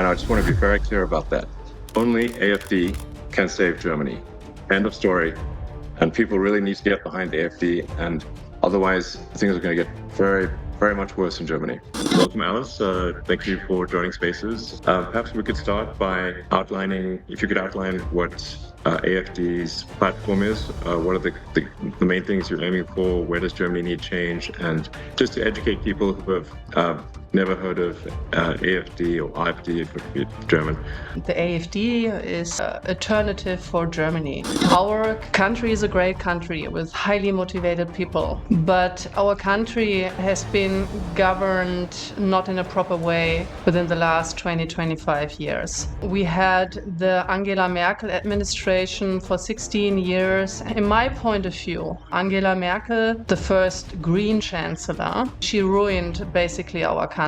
And I just want to be very clear about that. Only AfD can save Germany. End of story. And people really need to get behind the AfD, and otherwise things are going to get very, very much worse in Germany. Welcome, Alice. Thank you for joining Spaces. Perhaps we could start by outlining, if you could outline what AfD's platform is, what are the main things you're aiming for, where does Germany need change, and just to educate people who have never heard of AfD or AfD, if it would be German. The AfD is an alternative for Germany. Our country is a great country with highly motivated people, but our country has been governed not in a proper way within the last 20-25 years. We had the Angela Merkel administration for 16 years. In my point of view, Angela Merkel, the first green chancellor, she ruined basically our country.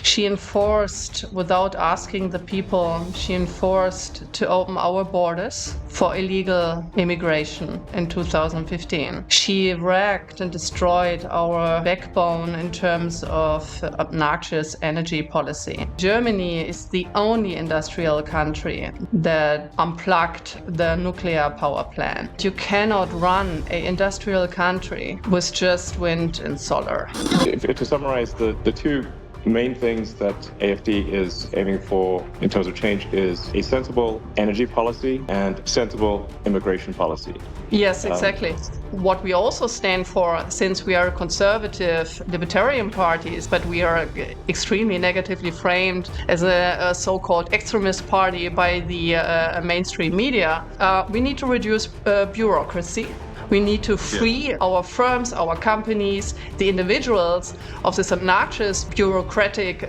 She enforced, without asking the people, she enforced to open our borders for illegal immigration in 2015. She wrecked and destroyed our backbone in terms of obnoxious energy policy. Germany is the only industrial country that unplugged the nuclear power plant. You cannot run an industrial country with just wind and solar. To summarize, the two main things that AfD is aiming for in terms of change is a sensible energy policy and sensible immigration policy. Yes, exactly. What we also stand for, since we are conservative libertarian parties, but we are extremely negatively framed as a so-called extremist party by the mainstream media, we need to reduce bureaucracy. We need to free our firms, our companies, the individuals of this obnoxious bureaucratic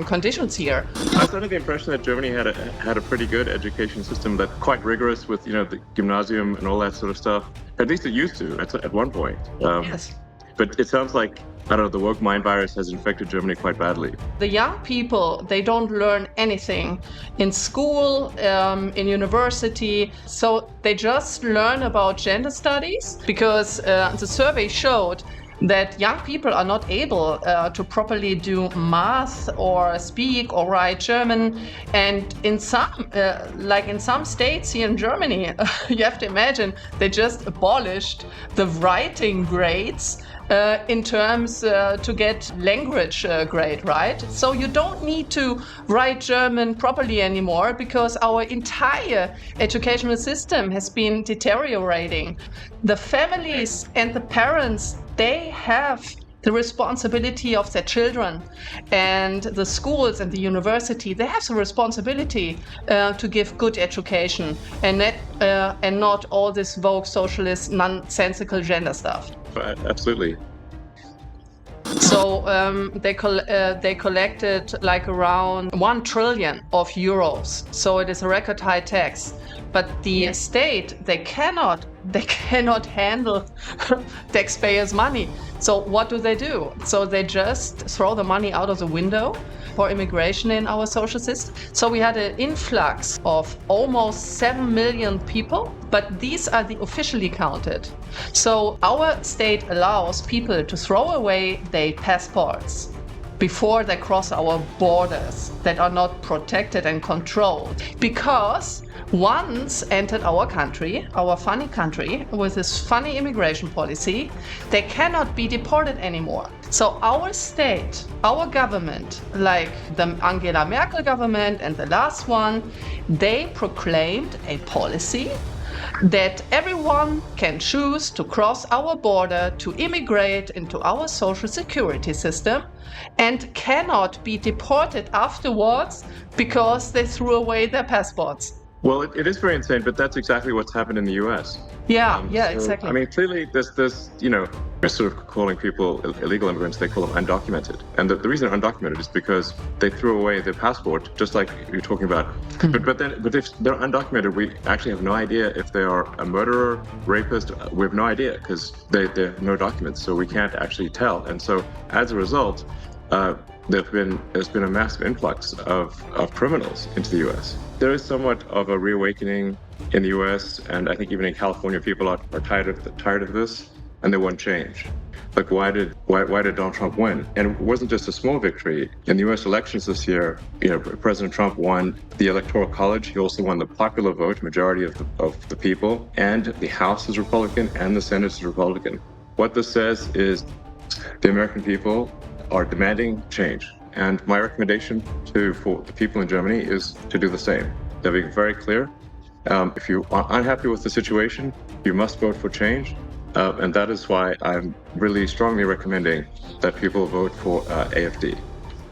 conditions here. I was under the impression that Germany had a pretty good education system, that's quite rigorous with the gymnasium and all that sort of stuff. At least it used to at one point. Yes. But it sounds like, I don't know, the woke mind virus has infected Germany quite badly. The young people, they don't learn anything in school, in university, so they just learn about gender studies because the survey showed that young people are not able to properly do math or speak or write German. And in some states here in Germany, you have to imagine, they just abolished the writing grades in terms to get language grade, right? So you don't need to write German properly anymore because our entire educational system has been deteriorating. The families and the parents, they have the responsibility of their children, and the schools and the university, they have the responsibility to give good education and not all this woke socialist nonsensical gender stuff. Absolutely. So they collected like around 1 trillion of euros. So it is a record high tax. But the state, they cannot handle taxpayers' money. So what do? So they just throw the money out of the window for immigration in our social system. So we had an influx of almost 7 million people, but these are the officially counted. So our state allows people to throw away their passports before they cross our borders that are not protected and controlled, because once entered our country, our funny country, with this funny immigration policy, they cannot be deported anymore. So our state, our government, like the Angela Merkel government and the last one, they proclaimed a policy that everyone can choose to cross our border to immigrate into our social security system and cannot be deported afterwards because they threw away their passports. Well, it is very insane, but that's exactly what's happened in the US. Exactly. I mean, clearly there's we're sort of calling people illegal immigrants, they call them undocumented. And the reason they're undocumented is because they threw away their passport, just like you're talking about. But if they're undocumented, we actually have no idea if they are a murderer, rapist. We have no idea because they have no documents, so we can't actually tell. And so as a result, there's been a massive influx of criminals into the US. There is somewhat of a reawakening in the US, and I think even in California, people are tired of this, and they want change. Like, why did Donald Trump win? And it wasn't just a small victory. In the U.S. elections this year, President Trump won the Electoral College. He also won the popular vote, majority of the people, and the House is Republican and the Senate is Republican. What this says is the American people are demanding change. And my recommendation for the people in Germany is to do the same. They're being very clear. If you are unhappy with the situation, you must vote for change. And that is why I'm really strongly recommending that people vote for AfD.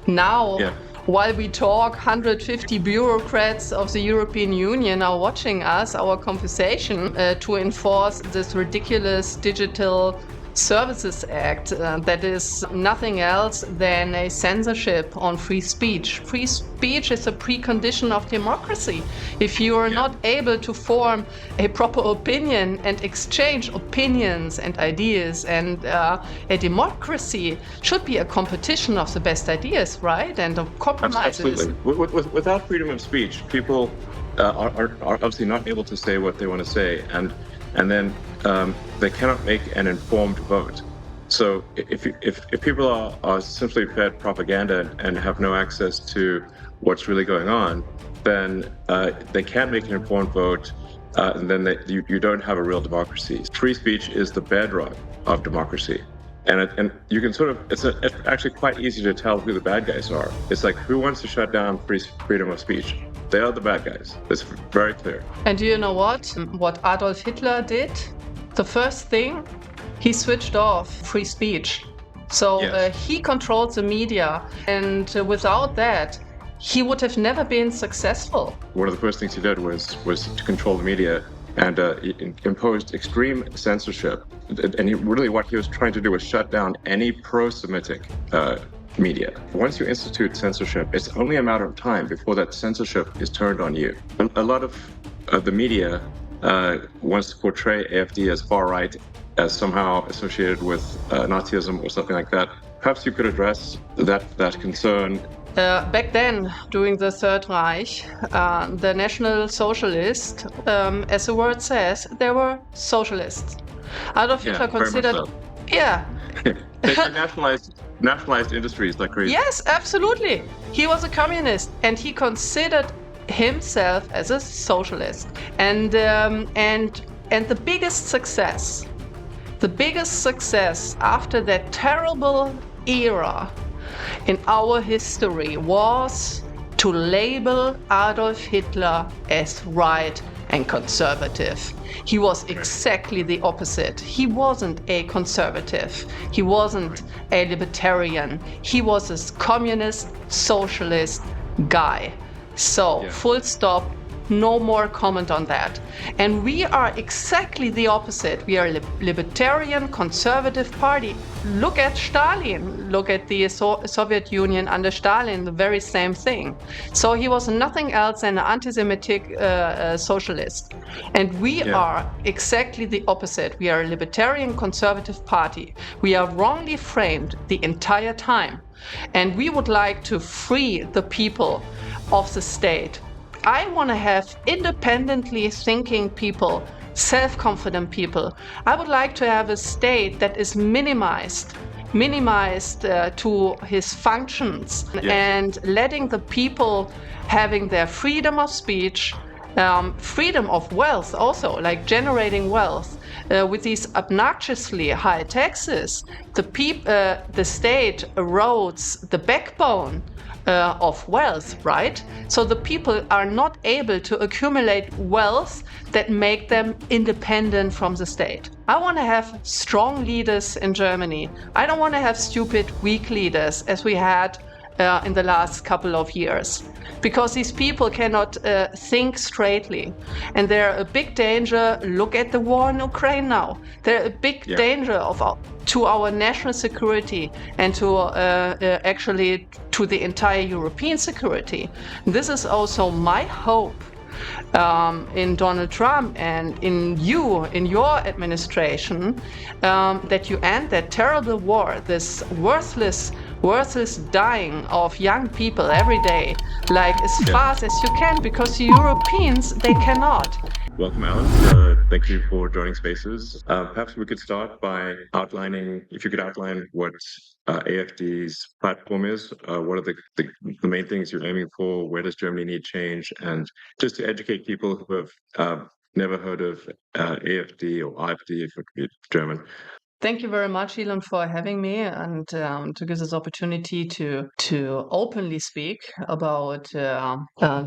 Now, while we talk, 150 bureaucrats of the European Union are watching us, our conversation, to enforce this ridiculous Digital Services Act that is nothing else than a censorship on free speech. Free speech is a precondition of democracy. If you are not able to form a proper opinion and exchange opinions and ideas, and a democracy should be a competition of the best ideas, right? And of compromises. Absolutely. Without freedom of speech, people are obviously not able to say what they want to say, and then they cannot make an informed vote. So if people are simply fed propaganda and have no access to what's really going on, then they can't make an informed vote, and then you don't have a real democracy. Free speech is the bedrock of democracy. And you can it's actually quite easy to tell who the bad guys are. It's like, who wants to shut down freedom of speech? They are the bad guys. It's very clear. And do you know what Adolf Hitler did? The first thing, he switched off free speech. So he controlled the media, and without that, he would have never been successful. One of the first things he did was to control the media, and imposed extreme censorship. And what he was trying to do was shut down any pro-Semitic media. Once you institute censorship, it's only a matter of time before that censorship is turned on you. A lot of the media wants to portray AfD as far right, as somehow associated with Nazism or something like that. Perhaps you could address that concern. Back then, during the Third Reich, the National Socialists, as the word says, they were socialists. Adolf Hitler considered, they nationalized industries like crazy. Yes, absolutely. He was a communist, and he considered himself as a socialist. And the biggest success after that terrible era in our history was to label Adolf Hitler as right and conservative. He was exactly the opposite. He wasn't a conservative. He wasn't a libertarian. He was a communist, socialist guy. So, full stop. No more comment on that. And we are exactly the opposite. We are a libertarian, conservative party. Look at Stalin. Look at the Soviet Union under Stalin, the very same thing. So he was nothing else than an anti-Semitic socialist. And we are exactly the opposite. We are a libertarian, conservative party. We are wrongly framed the entire time. And we would like to free the people of the state. I want to have independently thinking people, self-confident people. I would like to have a state that is minimized to his functions, and letting the people having their freedom of speech, freedom of wealth also, like generating wealth. With these obnoxiously high taxes, the state erodes the backbone of wealth, right? So the people are not able to accumulate wealth that make them independent from the state. I want to have strong leaders in Germany. I don't want to have stupid, weak leaders as we had in the last couple of years, because these people cannot think straightly, and they're a big danger. Look at the war in Ukraine now. They're a big danger to our national security and to actually to the entire European security. This is also my hope in Donald Trump and in your administration, that you end that terrible war, this worthless dying of young people every day, like as fast as you can, because the Europeans, they cannot. Welcome, Alice. Thank you for joining Spaces. Perhaps we could start by outlining, if you could outline what AfD's platform is, what are the main things you're aiming for, where does Germany need change, and just to educate people who have never heard of AfD or AfD, if it could be German. Thank you very much, Elon, for having me and to give this opportunity to openly speak about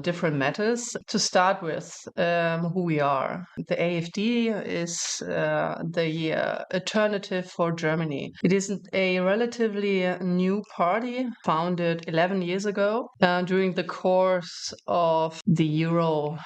different matters. To start with, who we are. The AfD is the alternative for Germany. It is a relatively new party founded 11 years ago during the course of the Euro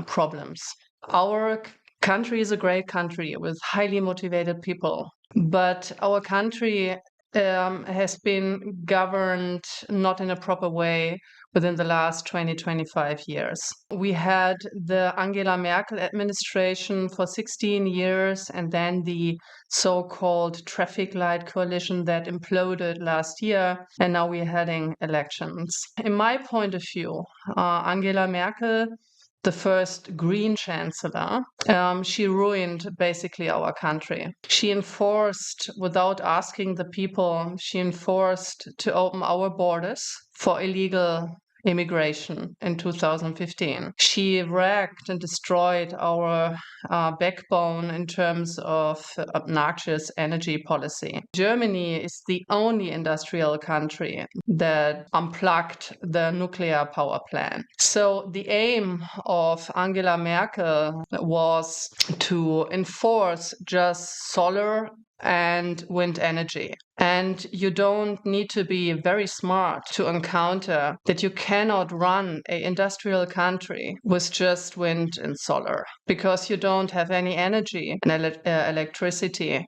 problems. Our country is a great country with highly motivated people. But our country has been governed not in a proper way within the last 25 years. We had the Angela Merkel administration for 16 years and then the so-called traffic light coalition that imploded last year, and now we're heading elections. In my point of view, Angela Merkel, the first green chancellor, she ruined basically our country. She enforced, without asking the people, she enforced to open our borders for illegal immigration in 2015. She wrecked and destroyed our backbone in terms of obnoxious energy policy. Germany is the only industrial country that unplugged the nuclear power plant. So the aim of Angela Merkel was to enforce just solar and wind energy. And you don't need to be very smart to encounter that you cannot run an industrial country with just wind and solar because you don't have any energy and electricity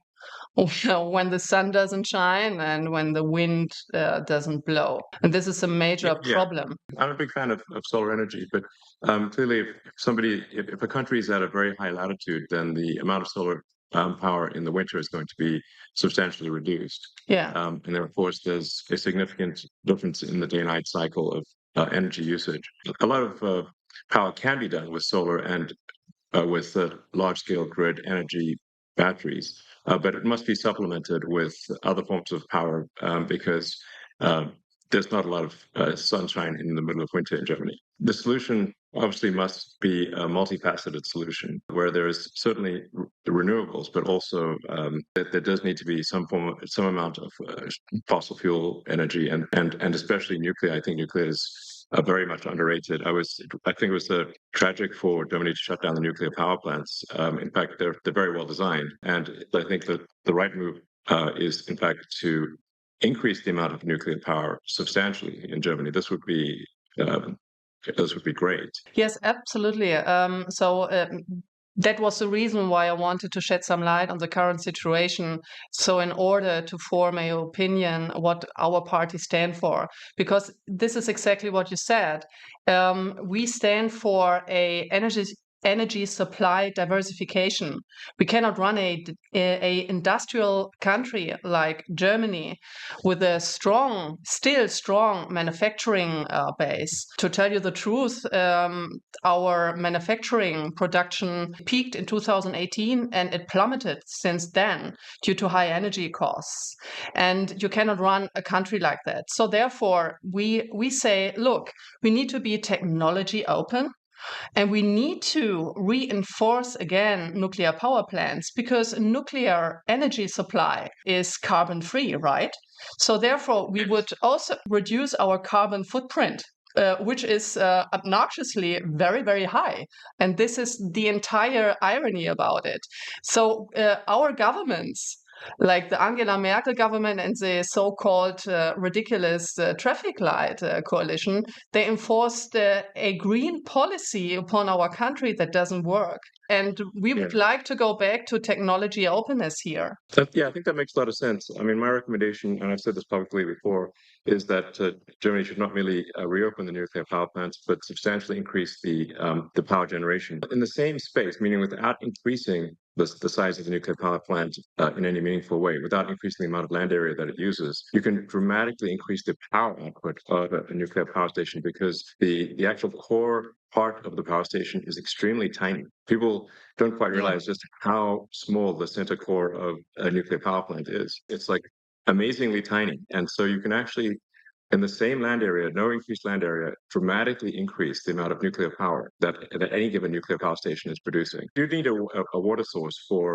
when the sun doesn't shine and when the wind doesn't blow. And this is a major problem. I'm a big fan of solar energy, but clearly, if a country is at a very high latitude, then the amount of solar power in the winter is going to be substantially reduced. Yeah. And then, of course, there's a significant difference in the day-night cycle of energy usage. A lot of power can be done with solar and with large-scale grid energy batteries, but it must be supplemented with other forms of power because there's not a lot of sunshine in the middle of winter in Germany. The solution obviously must be a multifaceted solution where there is certainly renewables, but also that there does need to be some amount of fossil fuel energy and especially nuclear. I think nuclear is very much underrated. I think it was tragic for Germany to shut down the nuclear power plants. In fact, they're very well designed, and I think that the right move is, in fact, to increase the amount of nuclear power substantially in Germany. This would be great. Yes, absolutely. That was the reason why I wanted to shed some light on the current situation. So in order to form an opinion what our party stand for, because this is exactly what you said. We stand for a energy supply diversification. We cannot run a industrial country like Germany with a still strong manufacturing base. To tell you the truth, our manufacturing production peaked in 2018 and it plummeted since then due to high energy costs. And you cannot run a country like that. So therefore, we say, look, we need to be technology open. And we need to reinforce again nuclear power plants because nuclear energy supply is carbon free, right? So therefore, we would also reduce our carbon footprint. Which is obnoxiously very, very high. And this is the entire irony about it. So our governments, like the Angela Merkel government and the so-called ridiculous traffic light coalition, they enforced a green policy upon our country that doesn't work. And we would like to go back to technology openness here. Yeah, I think that makes a lot of sense. I mean, my recommendation, and I've said this publicly before, is that Germany should not merely reopen the nuclear power plants, but substantially increase the power generation in the same space, meaning without increasing the size of the nuclear power plant in any meaningful way, without increasing the amount of land area that it uses. You can dramatically increase the power output of a nuclear power station because the actual core part of the power station is extremely tiny. People don't quite Yeah. realize just how small the center core of a nuclear power plant is. It's like amazingly tiny. And so you can actually, in the same land area, no increased land area, dramatically increase the amount of nuclear power that any given nuclear power station is producing. You need a water source for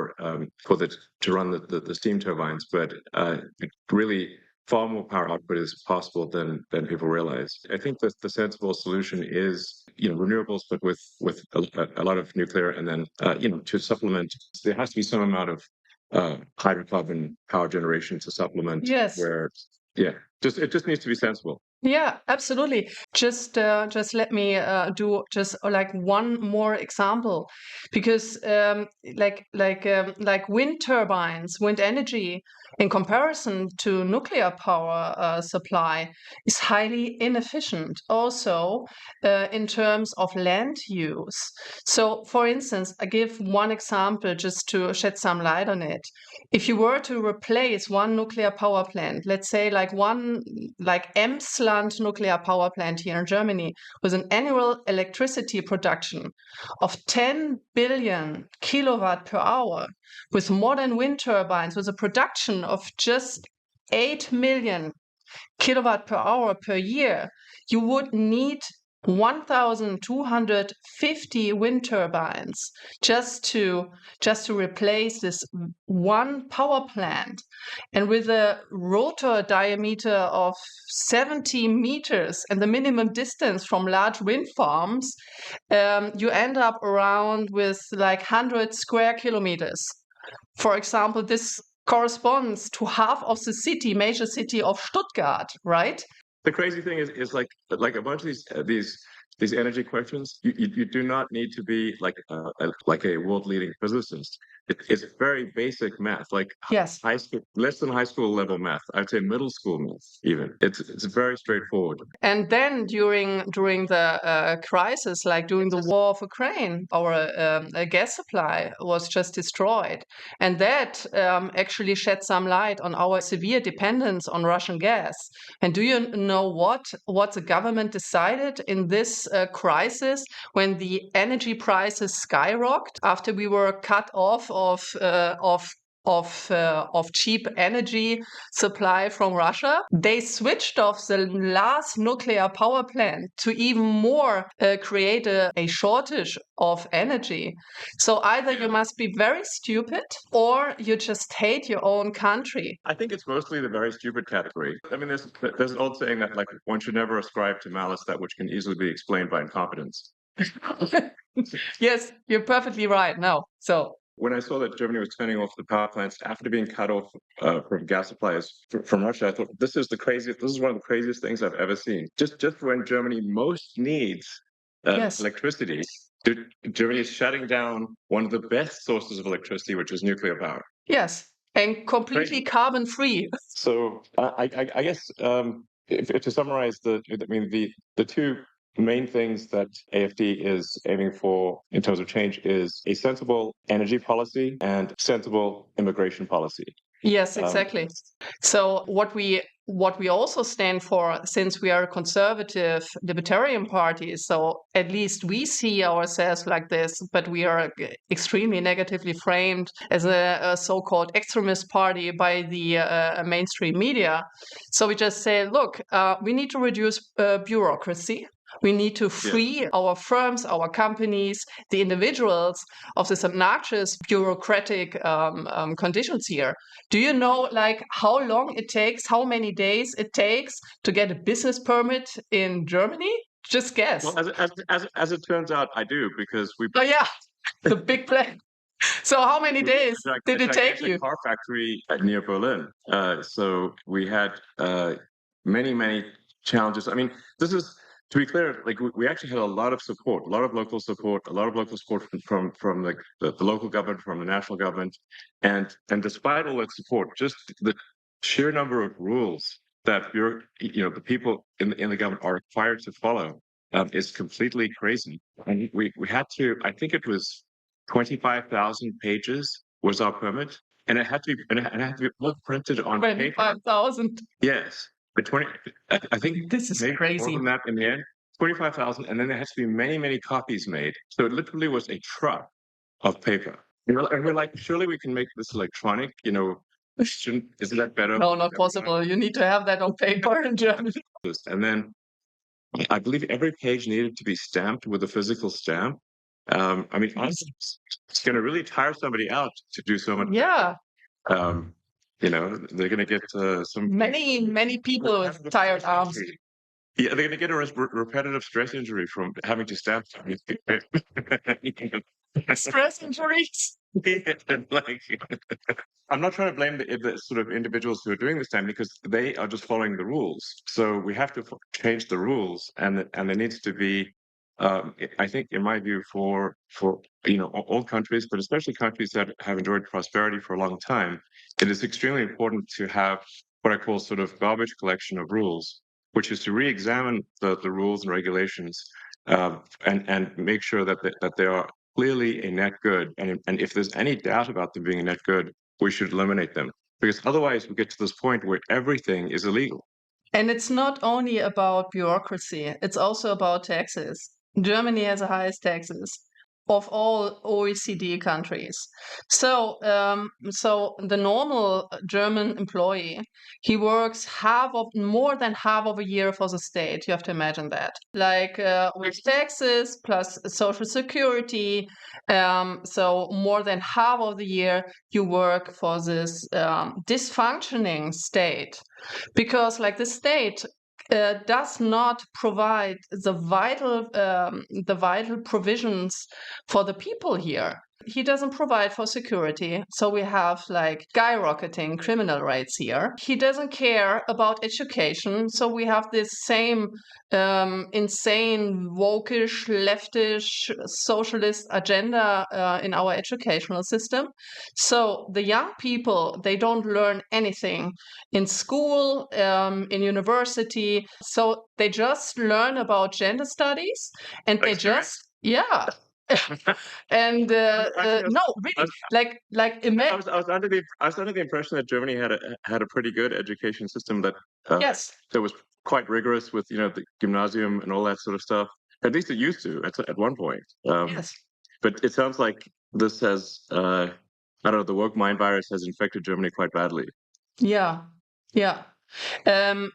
to run the steam turbines, but really far more power output is possible than people realize. I think that the sensible solution is renewables, but with a lot of nuclear, and then to supplement, there has to be some amount of hydrocarbon power generation to supplement. Yes. Where yeah, it just needs to be sensible. Yeah, absolutely. Just let me do just like one more example, because like wind turbines, wind energy, in comparison to nuclear power supply, is highly inefficient. Also, in terms of land use. So, for instance, I give one example just to shed some light on it. If you were to replace one nuclear power plant, let's say like Emsland nuclear power plant here in Germany, with an annual electricity production of 10 billion kilowatt per hour, with modern wind turbines, with a production of just 8 million kilowatt per hour per year, you would need 1,250 wind turbines just to replace this one power plant. And with a rotor diameter of 70 meters and the minimum distance from large wind farms, you end up around with like 100 square kilometers. For example, this corresponds to half of the major city of Stuttgart, right? The crazy thing is like a bunch of these energy questions. You do not need to be like a world leading physicist. It's very basic math, like Yes. high school, less than high school level math. I'd say middle school math even. It's very straightforward. And then during the crisis, like during the war of Ukraine, our gas supply was just destroyed, and that actually shed some light on our severe dependence on Russian gas. And do you know what the government decided in this crisis when the energy prices skyrocketed after we were cut off of cheap energy supply from Russia? They switched off the last nuclear power plant to even more create a shortage of energy. So either you must be very stupid or you just hate your own country. I think it's mostly the very stupid category. I mean, there's an old saying that like one should never ascribe to malice that which can easily be explained by incompetence. Yes, you're perfectly right. No, so when I saw that Germany was turning off the power plants after being cut off from gas supplies from Russia, I thought this is the craziest. This is one of the craziest things I've ever seen. Just when Germany most needs yes, electricity, Germany is shutting down one of the best sources of electricity, which is nuclear power. yes, and completely Crazy. carbon free. So I guess if to summarize the two main things that AfD is aiming for in terms of change is a sensible energy policy and sensible immigration policy. Yes, exactly. So what we also stand for, since we are a conservative libertarian party, so at least we see ourselves like this, but we are extremely negatively framed as a so-called extremist party by the mainstream media. So we just say, look, we need to reduce bureaucracy. We need to free our firms, our companies, the individuals of this obnoxious bureaucratic conditions here. Do you know, like, how long it takes, how many days it takes to get a business permit in Germany? Just guess. Well, as it turns out, I do because we. Oh yeah, the big plan. So how many days did it take you? A car factory near Berlin. So we had many challenges. I mean, this is to be clear. Like we actually had a lot of support, a lot of local support, a lot of local support from like the local government, from the national government, and despite all that support, just the sheer number of rules that the people in the government are required to follow is completely crazy. And we had to. I think it was 25,000 pages was our permit, and it had to be printed on paper. 25,000. Yes, but 20. I think This is maybe crazy. more than that in the end. 25,000, and then there has to be many, many copies made. So it literally was a truck of paper. And we're like, surely we can make this electronic, isn't that better? No, not possible. You need to have that on paper in German. And then I believe every page needed to be stamped with a physical stamp. I mean, honestly, it's going to really tire somebody out to do so much. Yeah. They're going to get some Many people with tired arms. Yeah, they're going to get a repetitive stress injury from having to stamp something. Stress injuries. Like, I'm not trying to blame the sort of individuals who are doing this time, because they are just following the rules. So we have to change the rules, and there needs to be, I think, in my view, for all countries, but especially countries that have enjoyed prosperity for a long time, it is extremely important to have what I call sort of garbage collection of rules, which is to re-examine the rules and regulations, and make sure that they are clearly a net good. And if there's any doubt about them being a net good, we should eliminate them. Because otherwise we get to this point where everything is illegal. And it's not only about bureaucracy, it's also about taxes. Germany has the highest taxes of all OECD countries. So the normal German employee, he works more than half of a year for the state. You have to imagine that. Like with taxes plus social security. So more than half of the year you work for this dysfunctioning state. Because like the state does not provide the vital provisions for the people here. He doesn't provide for security, so we have like skyrocketing criminal rates here. He doesn't care about education, so we have this same insane, wokish, leftish, socialist agenda in our educational system. So the young people, they don't learn anything in school, in university. So they just learn about gender studies, and they just, yeah. And no, really, like imagine. I was under the impression that Germany had a pretty good education system that Yes. that was quite rigorous with the gymnasium and all that sort of stuff. At least it used to at one point. Yes. But it sounds like this has I don't know, the woke mind virus has infected Germany quite badly. Yeah. Yeah.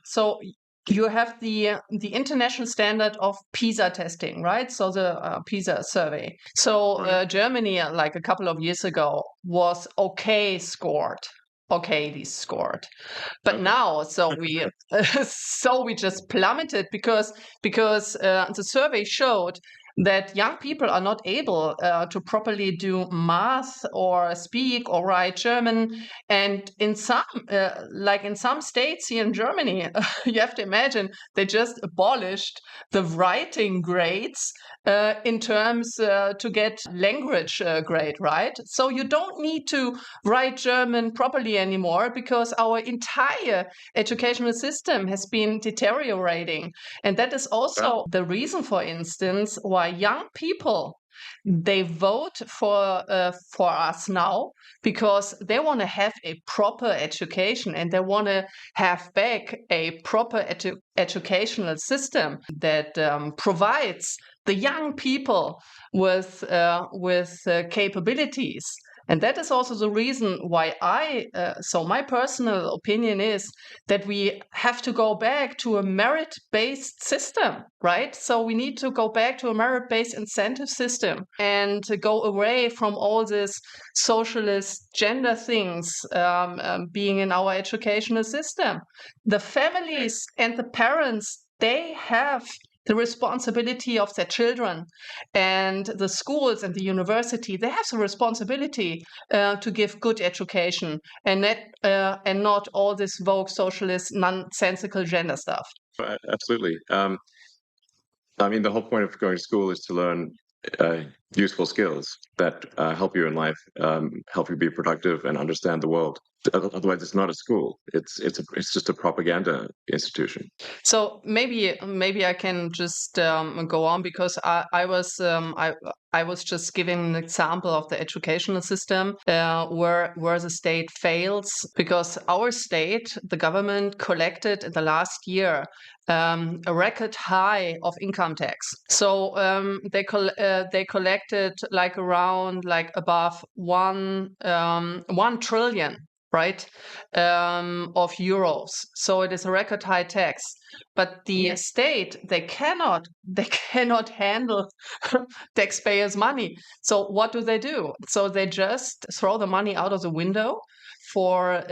So you have the international standard of PISA testing, right? So the PISA survey. So Germany, like a couple of years ago, was okay scored. But now, so we just plummeted because the survey showed that young people are not able to properly do math or speak or write German. And in some states here in Germany, you have to imagine they just abolished the writing grades in terms to get language grade, right? So you don't need to write German properly anymore because our entire educational system has been deteriorating. And that is also the reason, for instance, why young people, they vote for us now, because they want to have a proper education, and they want to have back a proper educational system that provides the young people with capabilities. And that is also the reason why so my personal opinion is that we have to go back to a merit-based system, right? So we need to go back to a merit-based incentive system and to go away from all this socialist gender things being in our educational system. The families and the parents, they have the responsibility of their children, and the schools and the university, they have the responsibility to give good education, and not all this woke socialist nonsensical gender stuff. Absolutely. I mean, the whole point of going to school is to learn useful skills that help you in life, help you be productive and understand the world. Otherwise, it's not a school. It's just a propaganda institution. So maybe I can just go on, because I was just giving an example of the educational system where the state fails, because our state, the government, collected in the last year a record high of income tax. So they collected like around like above 1 trillion, right, of euros. So it is a record high tax. But the state, they cannot handle taxpayers' money. So what do? So they just throw the money out of the window for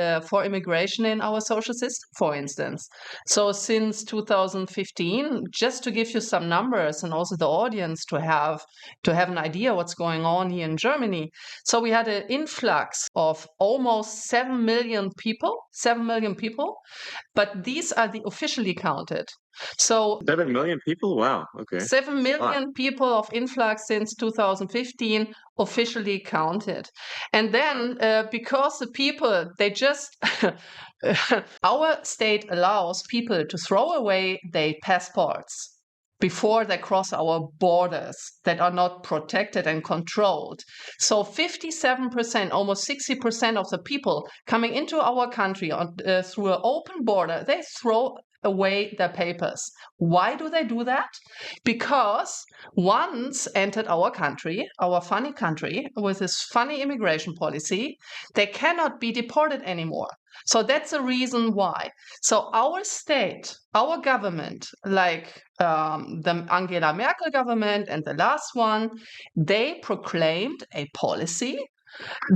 immigration in our social system, for instance. So since 2015, just to give you some numbers and also the audience to have an idea what's going on here in Germany. So we had an influx of almost 7 million people, but these are the officially counted. So 7 million people? Wow. Okay. 7 Wow. million people of influx since 2015 officially counted. And then because the people, they just, our state allows people to throw away their passports before they cross our borders that are not protected and controlled. So 57%, almost 60% of the people coming into our country through an open border, they throw away their papers. Why do they do that? Because once entered our country, our funny country, with this funny immigration policy, they cannot be deported anymore. So that's the reason why. So our state, our government, like the Angela Merkel government and the last one, they proclaimed a policy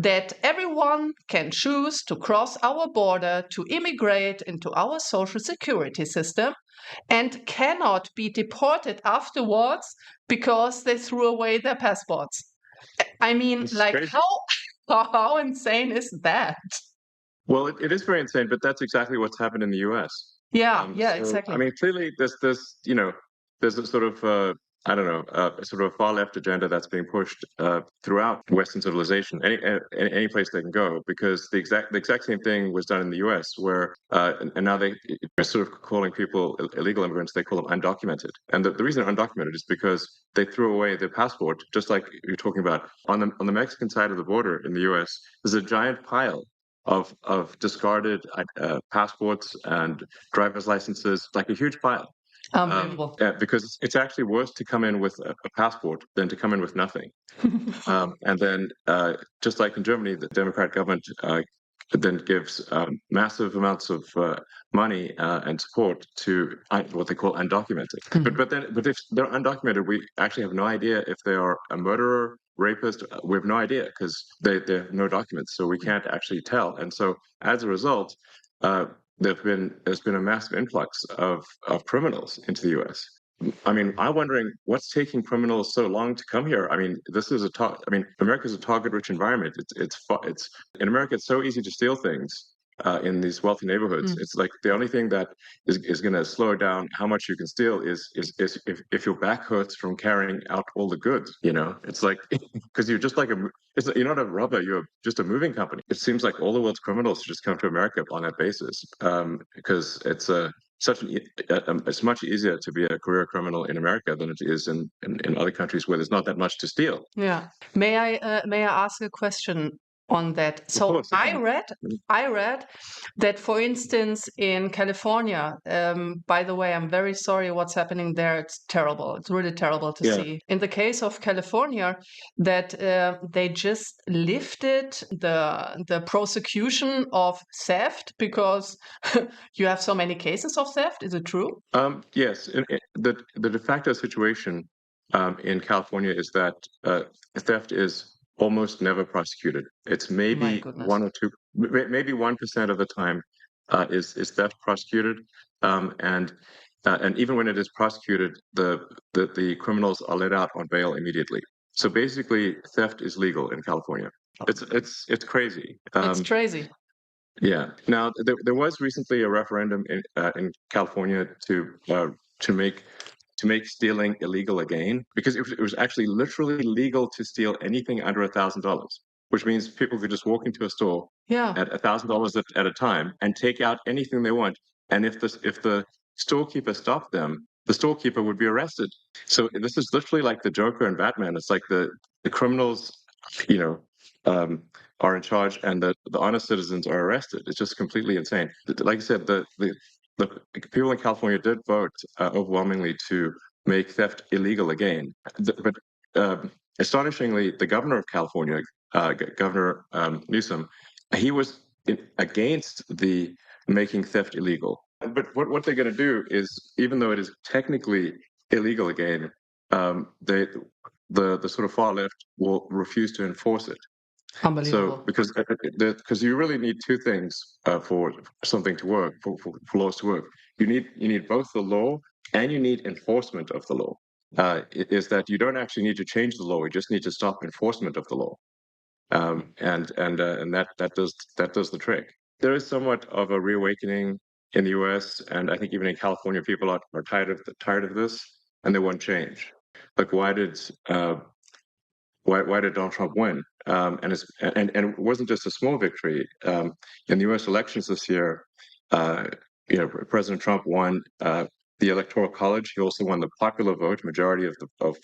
that everyone can choose to cross our border to immigrate into our social security system and cannot be deported afterwards because they threw away their passports. I mean, This is like, crazy. how insane is that? Well, it is very insane, but that's exactly what's happened in the U.S. Yeah, So, I exactly. mean, clearly, there's a sort of, I don't know, a sort of far left agenda that's being pushed throughout Western civilization, any place they can go, because the exact same thing was done in the U.S., where and now they're sort of calling people illegal immigrants. They call them undocumented, and the reason they're undocumented is because they threw away their passport, just like you're talking about on the Mexican side of the border in the U.S. There's a giant pile of discarded passports and driver's licenses, like a huge pile. Unbelievable. Because it's actually worse to come in with a passport than to come in with nothing. And then, just like in Germany, the Democratic government then gives massive amounts of money and support to what they call undocumented. But if they're undocumented, we actually have no idea if they are a murderer, rapist. We have no idea because they have no documents, so we can't actually tell. And so, as a result, there's been a massive influx of criminals into the U.S. I mean, I'm wondering what's taking criminals so long to come here. I mean, I mean, America's a target-rich environment. It's in America. It's so easy to steal things in these wealthy neighborhoods. It's like the only thing that is going to slow down how much you can steal is if your back hurts from carrying out all the goods. You know, it's like because you're just like you're not a robber. You're just a moving company. It seems like all the world's criminals just come to America on that basis because it's a it's much easier to be a career criminal in America than it is in other countries where there's not that much to steal. Yeah. May I ask a question on that? Of So course. I read that, for instance, in California, by the way, I'm very sorry what's happening there. It's terrible. It's really terrible to Yeah. see. In the case of California, that they just lifted the prosecution of theft because you have so many cases of theft. Is it true? Yes. The de facto situation in California is that theft is almost never prosecuted. It's My maybe goodness. one or two, maybe 1% of the time is theft prosecuted, and even when it is prosecuted, the criminals are let out on bail immediately. So basically, theft is legal in California. It's crazy. It's crazy. Yeah. Now, there was recently a referendum in California to make stealing illegal again because it was actually literally legal to steal anything under $1,000. which means people could just walk into a store Yeah. at $1,000 at a time and take out anything they want. And if the storekeeper stopped them, the storekeeper would be arrested. So this is literally like the Joker and Batman. It's like the criminals, you know, are in charge, and the honest citizens are arrested. It's just completely insane. Like I said, the people in California did vote overwhelmingly to make theft illegal again. But astonishingly, the governor of California, Governor Newsom, he was against the making theft illegal. But what they're going to do is, even though it is technically illegal again, they the sort of far left will refuse to enforce it. So Unbelievable. because you really need two things for something to work, for laws to work. You need both the law and you need enforcement of the law. Is that you don't actually need to change the law; you just need to stop enforcement of the law, and that does the trick. There is somewhat of a reawakening in the U.S. and I think even in California, people are tired of this and they want change. Like why did Donald Trump win? And it wasn't just a small victory. In the U.S. elections this year, uh, President Trump won the Electoral College. He also won the popular vote, majority of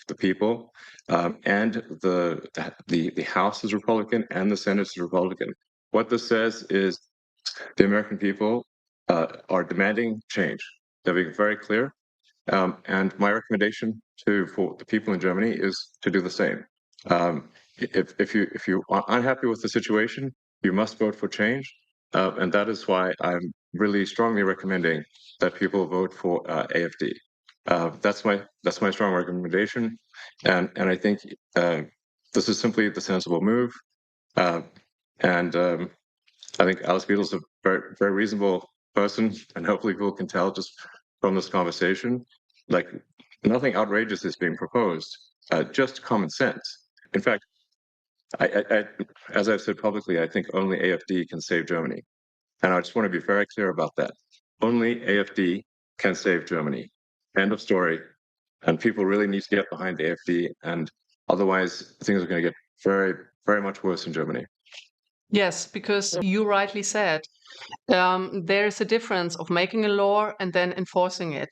the people, and the House is Republican and the Senate is Republican. What this says is the American people are demanding change. They're being very clear. And my recommendation for the people in Germany is to do the same. If you are unhappy with the situation, you must vote for change, and that is why I'm really strongly recommending that people vote for AfD. That's my strong recommendation, and I think this is simply the sensible move. Uh, and I think Alice Beadle is a very reasonable person, and hopefully people can tell just from this conversation, like nothing outrageous is being proposed, just common sense. In fact, as I've said publicly, I think only AfD can save Germany, and I just want to be very clear about that. Only AfD can save Germany. End of story. And people really need to get behind the AfD, and otherwise things are going to get very, very much worse in Germany. Yes, because you rightly said there is a difference of making a law and then enforcing it.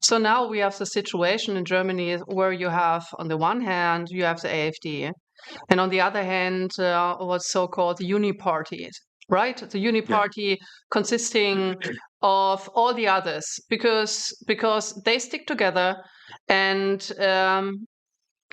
So now we have the situation in Germany where you have, on the one hand, you have the AfD, and on the other hand, what's so-called the uni party, right? The uni Yeah. party consisting of all the others, because they stick together, and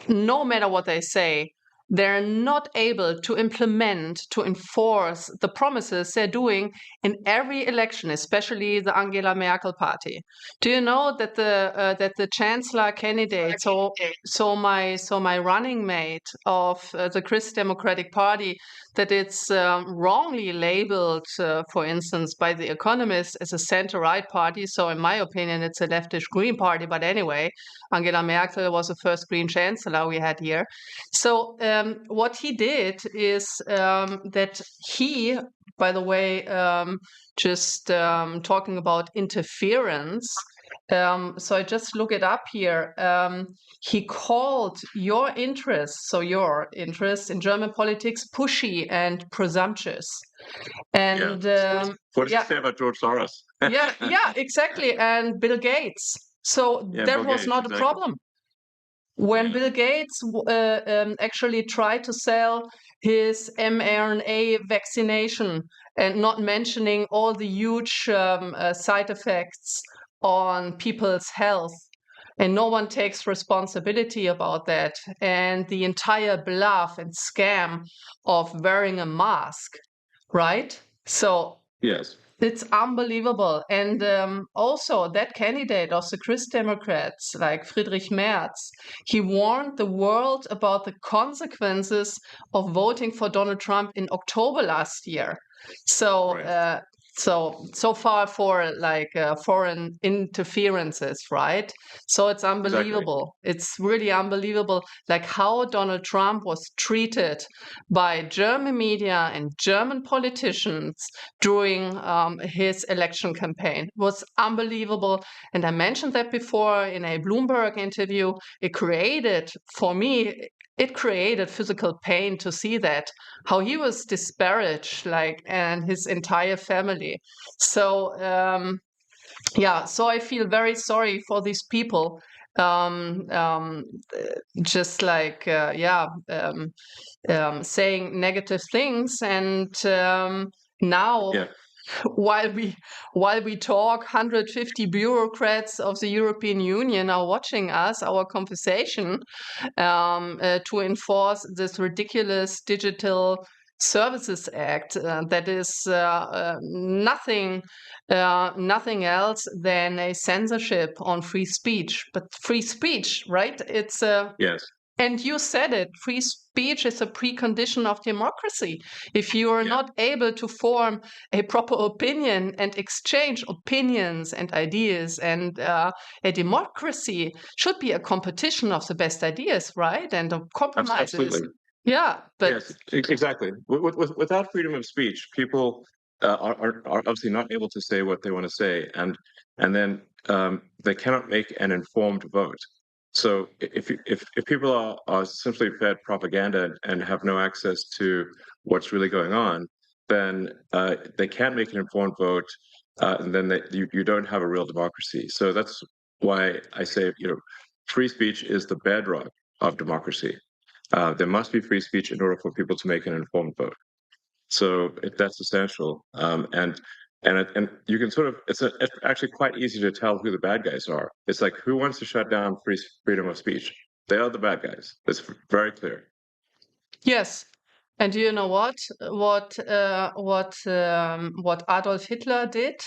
no matter what they say, they're not able to implement, to enforce the promises they're doing in every election, especially the Angela Merkel party. Do you know that the chancellor candidate, so my running mate of the Christ Democratic Party, that it's wrongly labeled, for instance, by The Economist as a center-right party. So in my opinion, it's a leftish Green party. But anyway, Angela Merkel was the first Green chancellor we had here. So what he did is that he, by the way, just talking about interference. So I just look it up here. He called your interest in German politics, pushy and presumptuous. And What did you say about George Soros? yeah, exactly. And Bill Gates. So Yeah, that Bill was Gates, not a exactly. problem. When Yeah. Bill Gates actually tried to sell his mRNA vaccination and not mentioning all the huge side effects on people's health, and no one takes responsibility about that, and the entire bluff and scam of wearing a mask, right? So Yes. it's unbelievable. And also, that candidate of the Christ Democrats, like Friedrich Merz, he warned the world about the consequences of voting for Donald Trump in October last year. So, Right. so far for like foreign interferences, right? So it's Exactly. unbelievable. It's really unbelievable, like how Donald Trump was treated by German media and German politicians during his election campaign. It was unbelievable. And I mentioned that before in a Bloomberg interview. It created, for me, it created physical pain to see that, how he was disparaged, like, and his entire family. So so I feel very sorry for these people, um, um, just like saying negative things, and now Yeah. while we talk, 150 bureaucrats of the European Union are watching us, our conversation, to enforce this ridiculous Digital Services Act that is nothing else than a censorship on free speech. But free speech, right? It's Yes. and you said it, free speech is a precondition of democracy. If you are Yeah. not able to form a proper opinion and exchange opinions and ideas, and a democracy should be a competition of the best ideas, right? And of compromises. Absolutely. Yeah, but Yes, exactly. Without freedom of speech, people are obviously not able to say what they want to say, and then they cannot make an informed vote. So if people are simply fed propaganda and have no access to what's really going on, then they can't make an informed vote, and then you don't have a real democracy. So that's why I say, free speech is the bedrock of democracy. There must be free speech in order for people to make an informed vote. So that's essential. And you can sort of it's actually quite easy to tell who the bad guys are. It's like, who wants to shut down freedom of speech? They are the bad guys. It's very clear. yes. And do you know what? What Adolf Hitler did?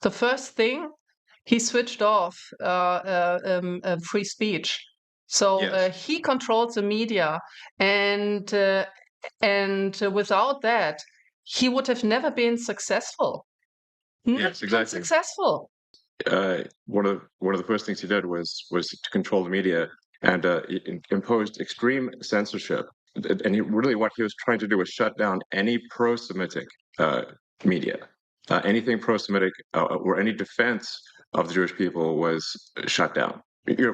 The first thing, he switched off free speech. So Yes. he controlled the media, and without that, he would have never been successful. Never Yes. been Exactly. successful. One of the first things he did was to control the media, and imposed extreme censorship. And what he was trying to do was shut down any pro-Semitic media. Anything pro-Semitic or any defense of the Jewish people was shut down.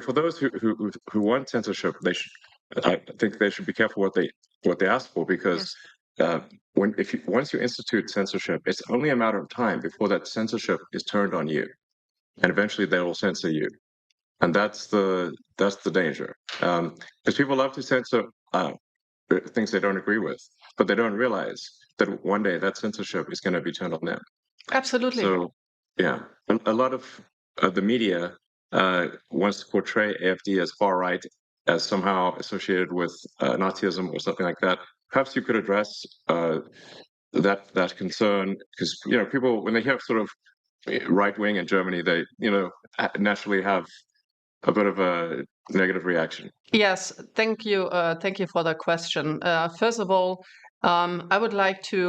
For those who want censorship, I think they should be careful what they ask for, because Yes. once you institute censorship, it's only a matter of time before that censorship is turned on you, and eventually they will censor you, and that's the danger. Because people love to censor things they don't agree with, but they don't realize that one day that censorship is going to be turned on them. Absolutely. So, yeah, a lot of the media wants to portray AfD as far right, as somehow associated with Nazism or something like that. Perhaps you could address that concern, because people, when they hear sort of right wing in Germany, they naturally have a bit of a negative reaction. Yes, thank you. Thank you for the question. First of all, I would like to,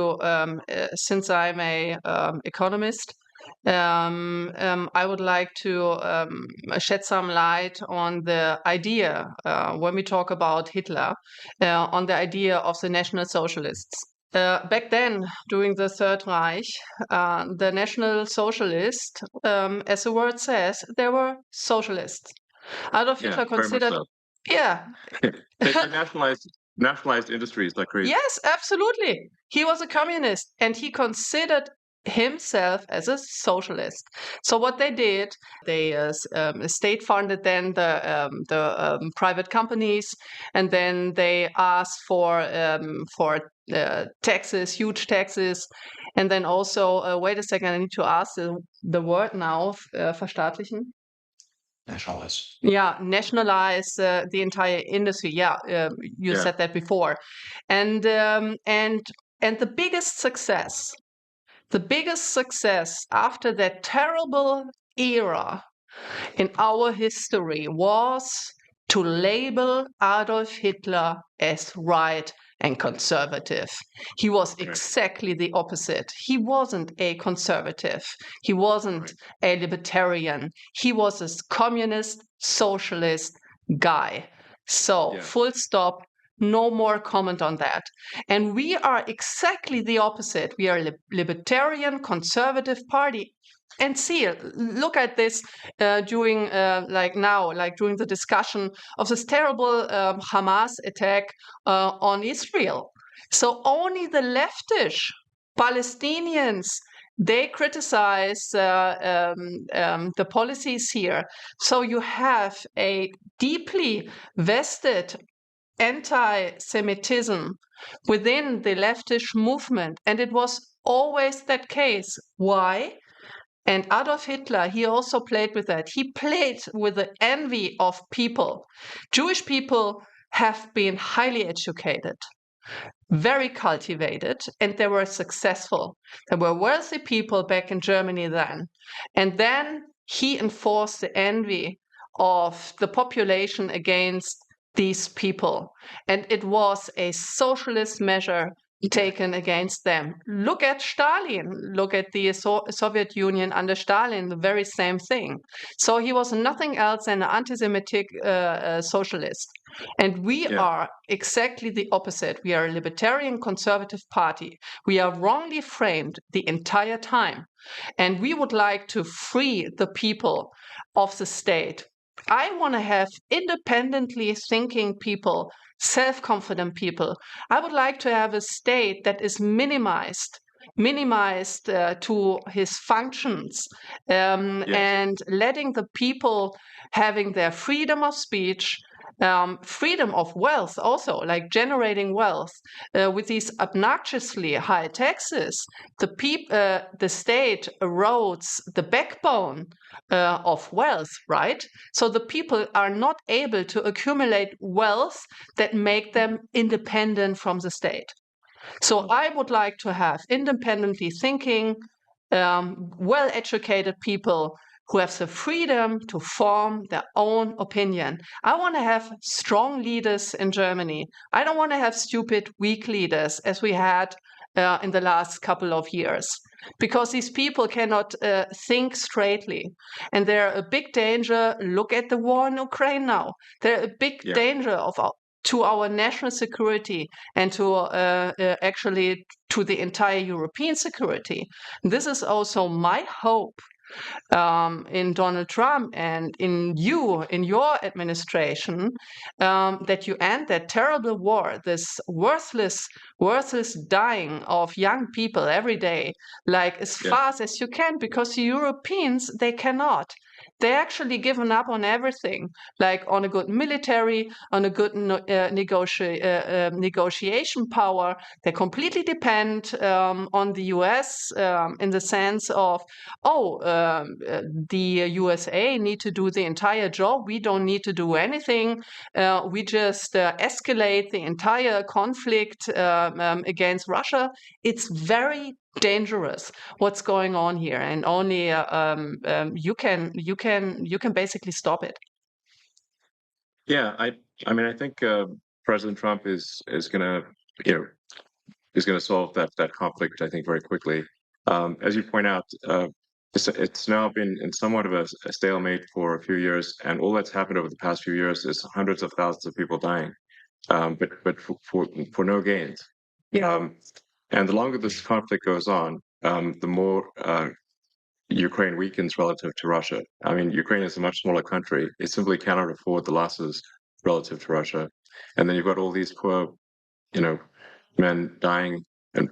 since I'm a economist, I would like to shed some light on the idea, when we talk about Hitler, on the idea of the National Socialists. Back then, during the Third Reich, the National Socialists, as the word says, they were socialists. Adolf Yeah, Hitler very much considered, so. yeah, They nationalized industries like crazy. yes, absolutely. He was a communist, and he considered himself as a socialist. So what they did, they state funded then the private companies, and then they asked for taxes, huge taxes, and then also wait a second, I need to ask the word now, verstaatlichen. Nationalists. Yeah, nationalize the entire industry. Yeah, you Yeah. said that before, and the biggest success after that terrible era in our history was to label Adolf Hitler as right and conservative. He was Right. exactly the opposite. He wasn't a conservative. He wasn't a libertarian. He was a communist, socialist guy. So, Yeah. full stop. No more comment on that. And we are exactly the opposite. We are a libertarian, conservative party. and see, look at this during during the discussion of this terrible Hamas attack on Israel. So only the leftish Palestinians, they criticize the policies here. So you have a deeply vested anti-Semitism within the leftish movement, and it was always that case. Why? And Adolf Hitler, he also played with that. He played with the envy of people. Jewish people have been highly educated, very cultivated, and they were successful. There were wealthy people back in Germany then. And then he enforced the envy of the population against these people. And it was a socialist measure taken against them. Look at Stalin. Look at the Soviet Union under Stalin, the very same thing. So he was nothing else than an anti-Semitic socialist. And we are exactly the opposite. We are a libertarian conservative party. We are wrongly framed the entire time. And we would like to free the people of the state. I want to have independently thinking people, self-confident people. I would like to have a state that is minimized to his functions, and letting the people having their freedom of speech, freedom of wealth also, like generating wealth. With these obnoxiously high taxes, the state erodes the backbone of wealth, right? So the people are not able to accumulate wealth that make them independent from the state. So I would like to have independently thinking, well-educated people who have the freedom to form their own opinion. I want to have strong leaders in Germany. I don't want to have stupid, weak leaders as we had in the last couple of years, because these people cannot think straightly. And they're a big danger. Look at the war in Ukraine now. They're a big danger to our national security and to actually to the entire European security. This is also my hope in Donald Trump and in your administration, that you end that terrible war, this worthless dying of young people every day, like as fast as you can, because the Europeans, they cannot. They actually given up on everything, like on a good military, on a good negotiation power. They completely depend on the US in the sense of, the USA need to do the entire job. We don't need to do anything. We just escalate the entire conflict against Russia. It's very dangerous what's going on here, and only you can basically stop it. Yeah, I mean, I think President Trump is gonna, you know, is gonna solve that conflict, I think, very quickly. As you point out, it's now been in somewhat of a stalemate for a few years, and all that's happened over the past few years is hundreds of thousands of people dying, but for no gains. And the longer this conflict goes on, the more Ukraine weakens relative to Russia. I mean, Ukraine is a much smaller country. It simply cannot afford the losses relative to Russia. And then you've got all these poor, men dying and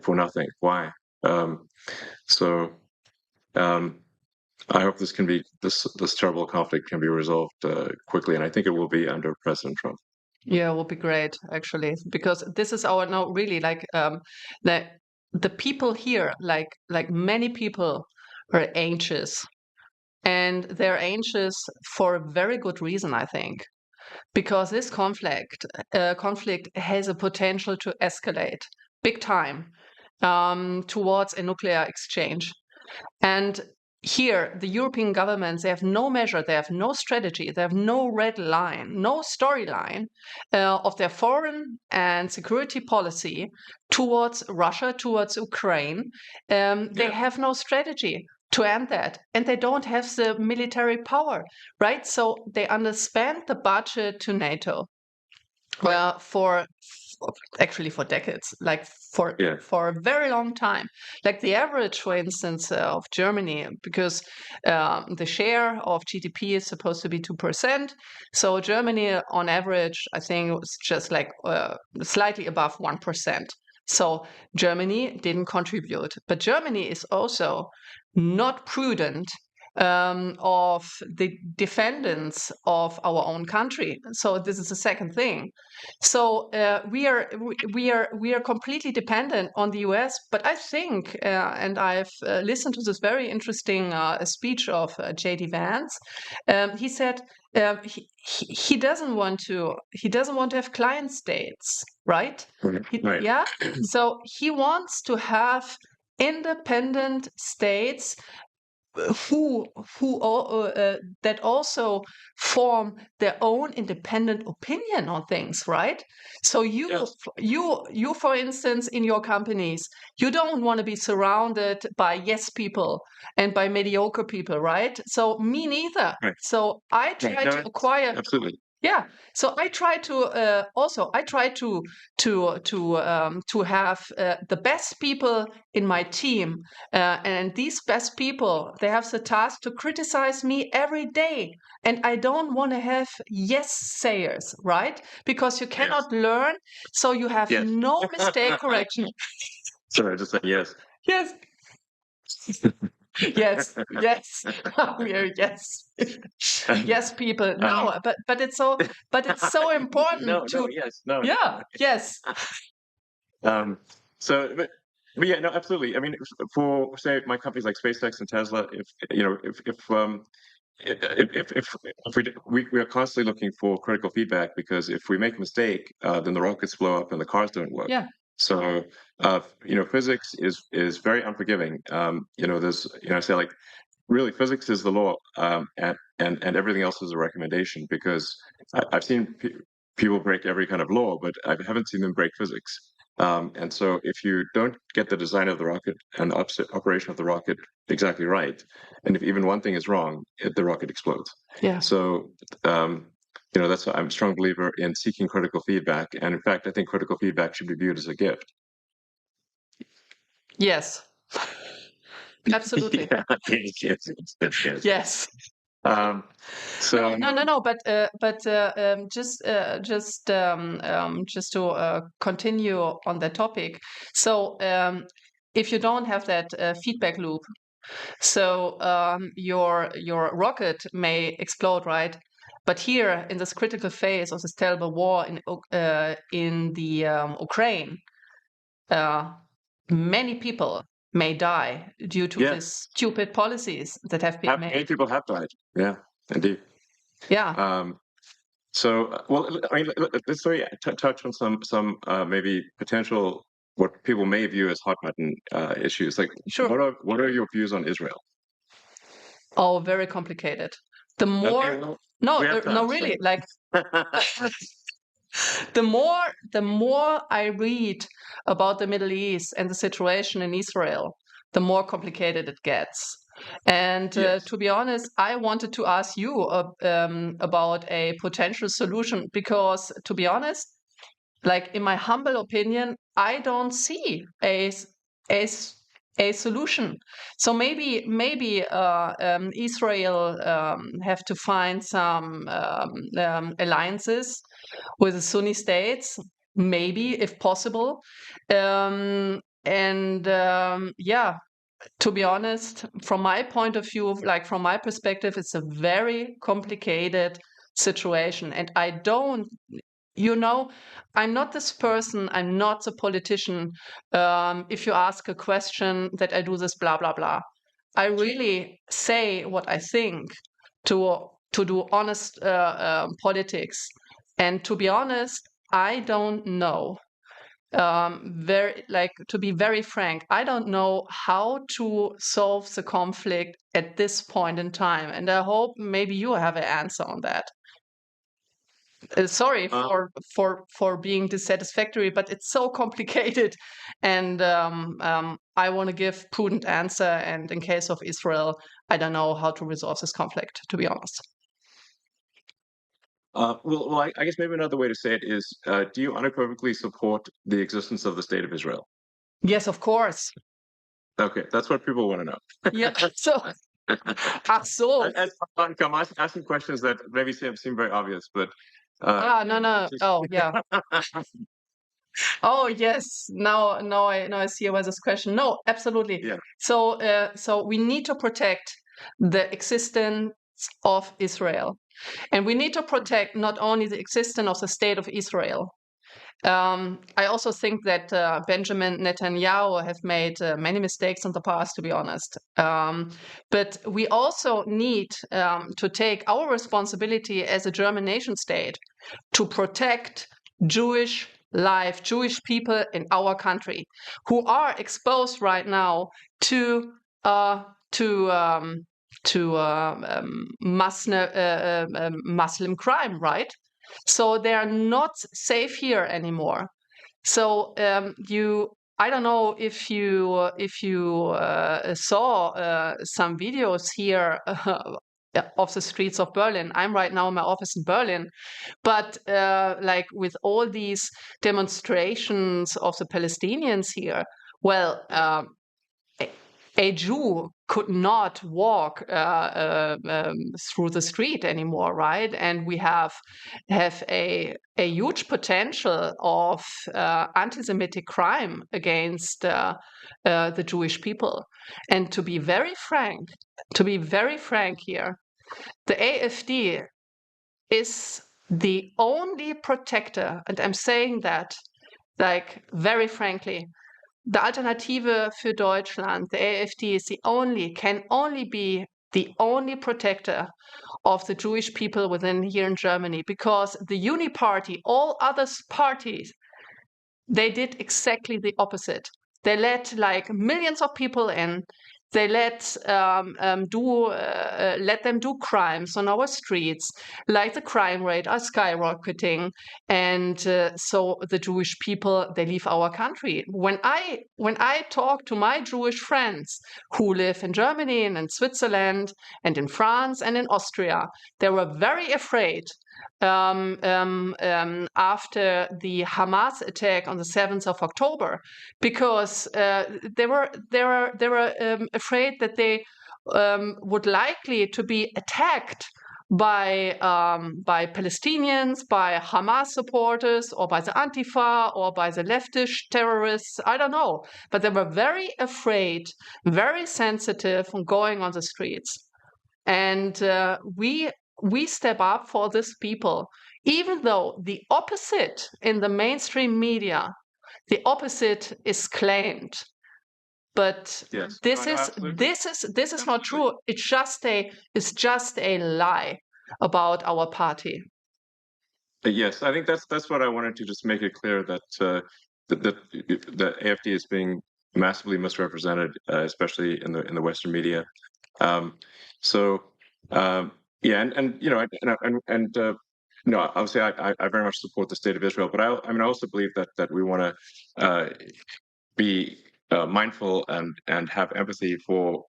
for nothing. Why? So I hope this terrible conflict can be resolved quickly, and I think it will be under President Trump. Yeah, it would be great, actually, because this is our no really like the people here, like many people, are anxious, and they're anxious for a very good reason, I think, because this conflict has a potential to escalate big time towards a nuclear exchange. And here, the European governments, they have no measure, they have no strategy, they have no red line, no storyline of their foreign and security policy towards Russia, towards Ukraine. They have no strategy to end that, and they don't have the military power, right? So they underspend the budget to NATO for actually for decades, like for a very long time. Like the average, for instance, of Germany, because the share of GDP is supposed to be 2%. So Germany, on average, I think it was just like slightly above 1%. So Germany didn't contribute, but Germany is also not prudent of the defendants of our own country. So this is the second thing. So we are completely dependent on the US. But I think, and I've listened to this very interesting speech of J.D. Vance. He said he doesn't want to have client states, right? Right. Yeah. So he wants to have independent states who that also form their own independent opinion on things, right? So Yes. you for instance, in your companies, you don't want to be surrounded by yes people and by mediocre people, right? So me neither. Right. So I try No, to acquire. absolutely. Yeah, so I try to to have the best people in my team, and these best people, they have the task to criticize me every day, and I don't want to have yes sayers, right? Because you cannot learn, so you have Yes. no mistake correction. Sorry, I just said yes. Yes, yes, yes, yes, yes, people. No, but it's so important No, to. yes, no. Yeah, yes, Um, but yeah, no, absolutely. I mean, for say my companies like SpaceX and Tesla, if you know, if we are constantly looking for critical feedback, because if we make a mistake, then the rockets blow up and the cars don't work. yeah, So, physics is very unforgiving. There's, I say, like, really, physics is the law, and everything else is a recommendation, because I've seen people break every kind of law, but I haven't seen them break physics. And so, if you don't get the design of the rocket and the operation of the rocket exactly right, and if even one thing is wrong, the rocket explodes. yeah, So, that's why I'm a strong believer in seeking critical feedback. And in fact, I think critical feedback should be viewed as a gift. yes, absolutely, Yeah, yes. yes. So No. But just to continue on that topic. So if you don't have that feedback loop, so your rocket may explode, right? But here in this critical phase of this terrible war in the Ukraine, many people may die due to these stupid policies that have been many made. people have died. Yeah, indeed. Yeah, Well, I mean, let's touch on some maybe potential what people may view as hot button issues. Like, sure. what are your views on Israel? Oh, very complicated. The Okay, more, well, no, we have no, time. really, like the more I read about the Middle East and the situation in Israel, the more complicated it gets. And Yes. to be honest, I wanted to ask you about a potential solution because, to be honest, like in my humble opinion, I don't see a a solution. So maybe Israel have to find some alliances with the Sunni states, maybe if possible, and yeah. To be honest, from my point of view, like from my perspective, it's a very complicated situation, and I don't I'm not this person, I'm not a politician. If you ask a question that I do this blah blah blah, I really say what I think to do honest politics. And to be honest, I don't know. To be very frank, I don't know how to solve the conflict at this point in time, and I hope maybe you have an answer on that. Sorry for being dissatisfactory, but it's so complicated, and I want to give prudent answer. And in case of Israel, I don't know how to resolve this conflict, to be honest. I guess maybe another way to say it is, do you unequivocally support the existence of the state of Israel? Yes, of course. Okay, that's what people want to know. Yeah. So, ach so. I'm asking questions that maybe seem very obvious, but uh, No. just Oh, yeah. Oh, yes. Now I see where this question. No, absolutely. yeah, So we need to protect the existence of Israel, and we need to protect not only the existence of the state of Israel. I also think that Benjamin Netanyahu have made many mistakes in the past, to be honest. But we also need to take our responsibility as a German nation state to protect Jewish life, Jewish people in our country who are exposed right now to uh, to um, Muslim crime, right? So they are not safe here anymore. So I don't know if you saw some videos here of the streets of Berlin. I'm right now in my office in Berlin, but like with all these demonstrations of the Palestinians here, well, a Jew could not walk through the street anymore, right? And we have a huge potential of anti-Semitic crime against the Jewish people. And to be very frank here, the AfD is the only protector, and I'm saying that like very frankly. The Alternative für Deutschland, the AfD, can only be the only protector of the Jewish people within here in Germany, because the Uni-Party, all other parties, they did exactly the opposite. They let like millions of people in. They let them do crimes on our streets, like the crime rate are skyrocketing, and so the Jewish people, they leave our country. When I talk to my Jewish friends who live in Germany and in Switzerland and in France and in Austria, they were very afraid after the Hamas attack on the 7th of October, because they were afraid that they would likely to be attacked by Palestinians, by Hamas supporters, or by the Antifa, or by the leftist terrorists. I don't know, but they were very afraid, very sensitive on going on the streets. And we step up for these people, even though the opposite in the mainstream media, the opposite is claimed. But yes, this no, is absolutely, not absolutely. true. It's just a lie about our party. Yes, I think that's what I wanted to just make it clear that the AfD is being massively misrepresented, especially in the Western media. Um, so yeah, and you know, no, obviously, I very much support the state of Israel, but I mean, I also believe that we want to be mindful and have empathy for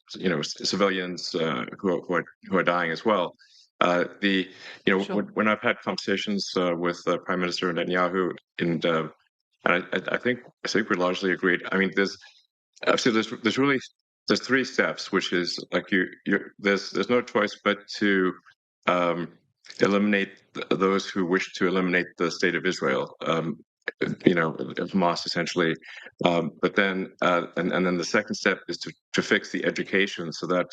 civilians who are dying as well. The Sure. when I've had conversations with Prime Minister Netanyahu, and I think we largely agreed. I mean, so there's three steps, which is like there's no choice but to um, eliminate those who wish to eliminate the state of Israel. Hamas essentially. But then and then the second step is to fix the education so that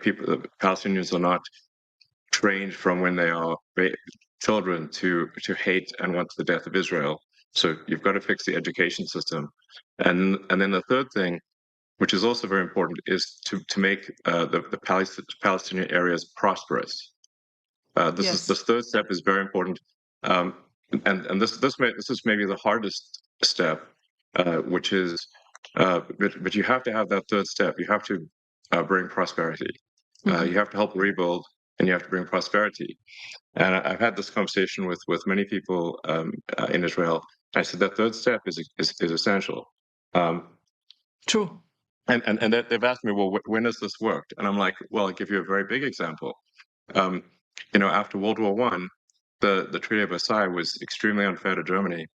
people, the Palestinians, are not trained from when they are children to hate and want the death of Israel. So you've got to fix the education system, and then the third thing, which is also very important, is to make the Palestinian areas prosperous. This Yes. third step is very important, um, and this is maybe the hardest step, which is but you have to have that third step. You have to bring prosperity. You have to help rebuild, and you have to bring prosperity. And I've had this conversation with many people in Israel. I said that third step is essential. Um, True. and they've asked me, well, when has this worked? And I'm like, well, I'll give you a very big example. Um, after World War One, the Treaty of Versailles was extremely unfair to Germany,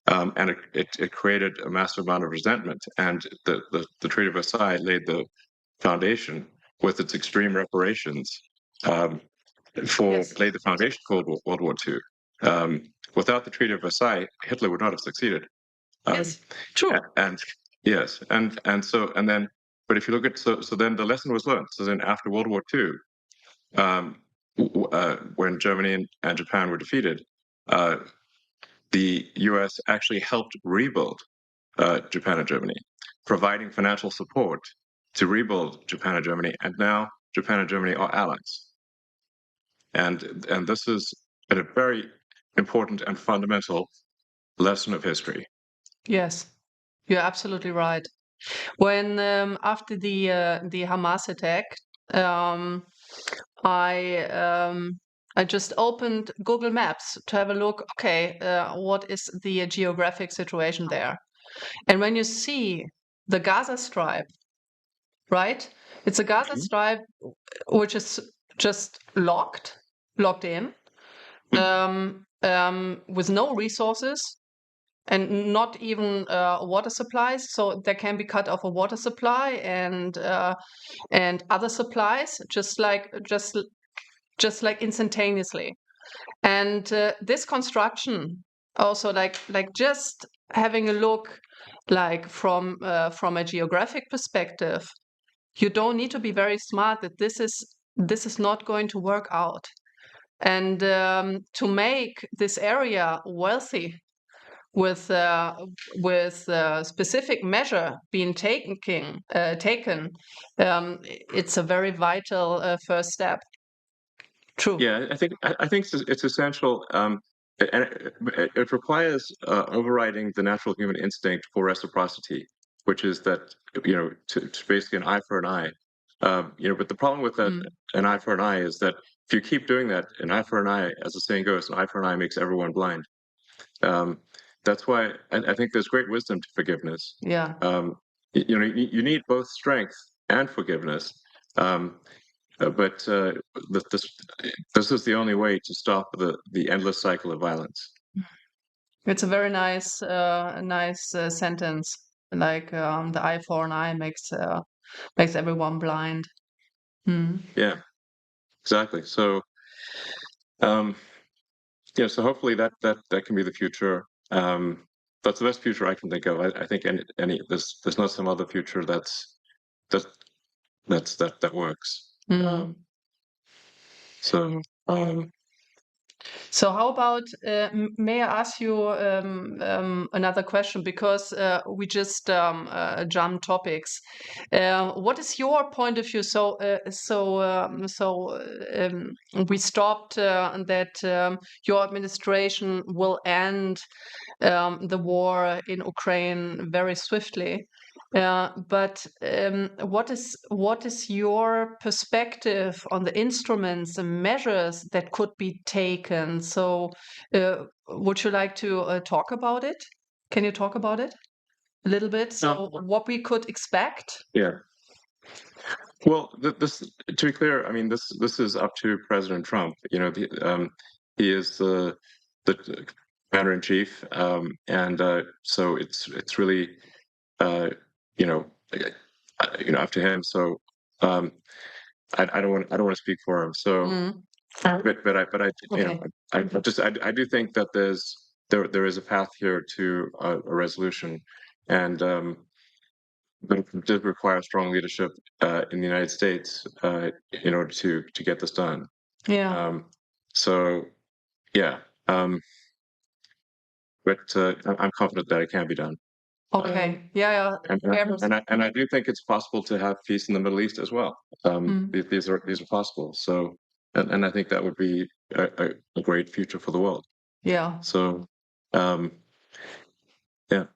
and it created a massive amount of resentment. And the Treaty of Versailles laid the foundation with its extreme reparations um, laid the foundation for World War II. Without the Treaty of Versailles, Hitler would not have succeeded. Yes, true. And yes, and then, but if you look at so then the lesson was learned. So then after World War II, when Germany and Japan were defeated, uh, the U.S. actually helped rebuild Japan and Germany, providing financial support to rebuild Japan and Germany, and now Japan and Germany are allies. And this is a very important and fundamental lesson of history. Yes, you're absolutely right. When after the Hamas attack, um, I just opened Google Maps to have a look. Okay, what is the geographic situation there? And when you see the Gaza Strip, right? It's a Gaza Strip which is just locked in, with no resources and not even water supplies. So there can be cut off a water supply and other supplies, just like instantaneously. And this construction also, like just having a look, like from a geographic perspective, you don't need to be very smart that this is not going to work out. And to make this area wealthy with specific measure being taken, it's a very vital first step. True. Yeah, I think it's essential, and it requires overriding the natural human instinct for reciprocity, which is that to basically an eye for an eye. But the problem with that, an eye for an eye, is that if you keep doing that, an eye for an eye, as the saying goes, an eye for an eye makes everyone blind. That's why I think there's great wisdom to forgiveness. Yeah. You need both strength and forgiveness. But this is the only way to stop the endless cycle of violence. It's a very nice sentence. Like the eye for an eye makes everyone blind. Yeah, exactly. So, so hopefully that can be the future. That's the best future I can think of. I think there's not some other future that works. So. So how about, may I ask you another question? Because we just jumped topics. What is your point of view? We stopped that your administration will end the war in Ukraine very swiftly. But what is your perspective on the instruments and measures that could be taken? So, would you like to talk about it? Can you talk about it a little bit? So, what we could expect? Yeah. Well, this to be clear, I mean this is up to President Trump. He is the commander in chief, and so it's really uh, you know up to him. So I don't want to speak for him. So, but Okay. I do think that there is a path here to a resolution, and but it does require strong leadership in the United States in order to get this done. Yeah. So yeah, but I'm confident that it can be done. Okay. Yeah. And I do think it's possible to have peace in the Middle East as well. These are possible. So and I think that would be a great future for the world. Yeah. So yeah.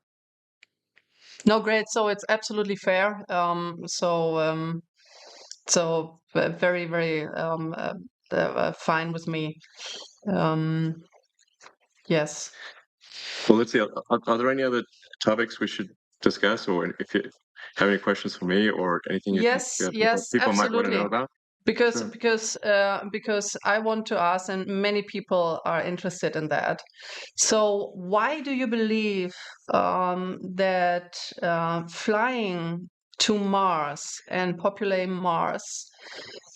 No, great. So it's absolutely fair. Very, very fine with me. Yes. Well, let's see. Are there any other topics we should discuss, or if you have any questions for me, or anything you think Yes, people might want to know absolutely. about? Because Sure. because I want to ask, and many people are interested in that. So why do you believe that flying to Mars and populating Mars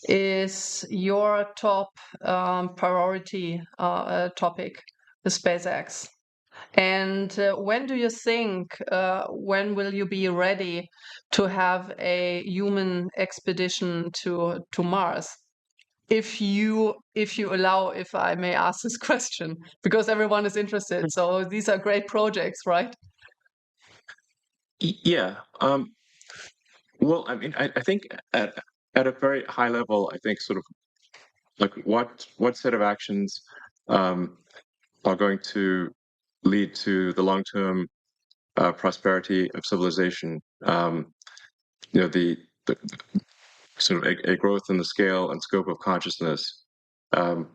is your top priority topic, the SpaceX? And when do you think, when will you be ready to have a human expedition to Mars? If you allow, if I may ask this question, because everyone is interested. So these are great projects, right? Yeah. Well, I mean, I think at a very high level, I think sort of like what set of actions um, are going to lead to the long-term prosperity of civilization. You know, the sort of a growth in the scale and scope of consciousness. Um,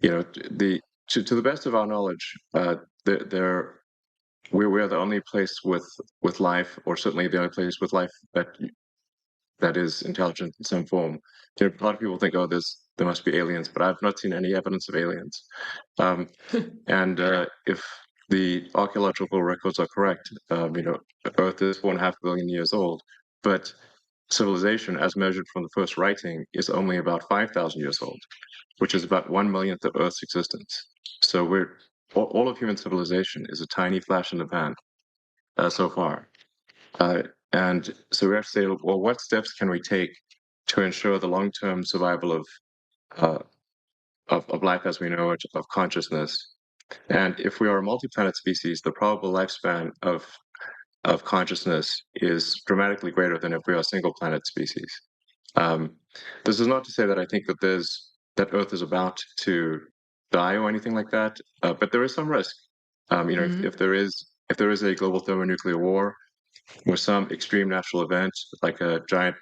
you know, the to the best of our knowledge, there we are the only place with life, or certainly the only place with life that is intelligent in some form. You know, a lot of people think, oh, there must be aliens, but I've not seen any evidence of aliens. Um, and if the archaeological records are correct, you know, Earth is 4.5 billion years old, but civilization, as measured from the first writing, is only about 5,000 years old, which is about 1 millionth of Earth's existence. So all of human civilization is a tiny flash in the pan so far. Uh, and so we have to say, well, what steps can we take to ensure the long-term survival uh, of life as we know it, of consciousness? And if we are a multi-planet species, the probable lifespan of consciousness is dramatically greater than if we are a single planet species. Um, this is not to say that I think that Earth is about to die or anything like that, but there is some risk. You know, Mhm. if there is a global thermonuclear war or some extreme natural event like a giant,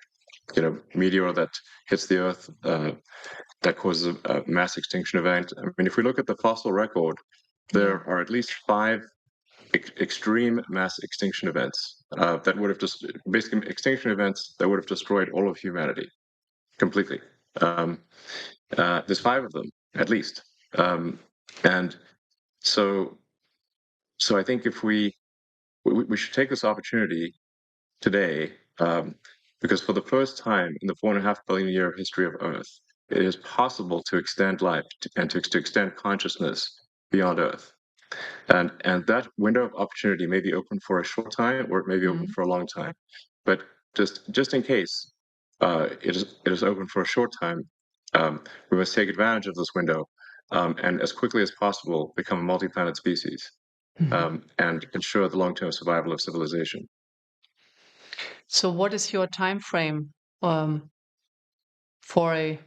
you know, meteor that hits the Earth that causes a mass extinction event. I mean, if we look at the fossil record, Yeah. there are at least five extreme mass extinction events that would have just basically extinction events that would have destroyed all of humanity completely. Um, there's five of them at least, and so I think if we should take this opportunity today, because for the first time in the 4.5 billion year history of Earth, it is possible to extend life and to extend consciousness beyond Earth. And that window of opportunity may be open for a short time, or it may be open Mhm. for a long time. But just in case it is open for a short time, we must take advantage of this window and as quickly as possible become a multi-planet species Mhm. and ensure the long-term survival of civilization. So what is your time frame um, for a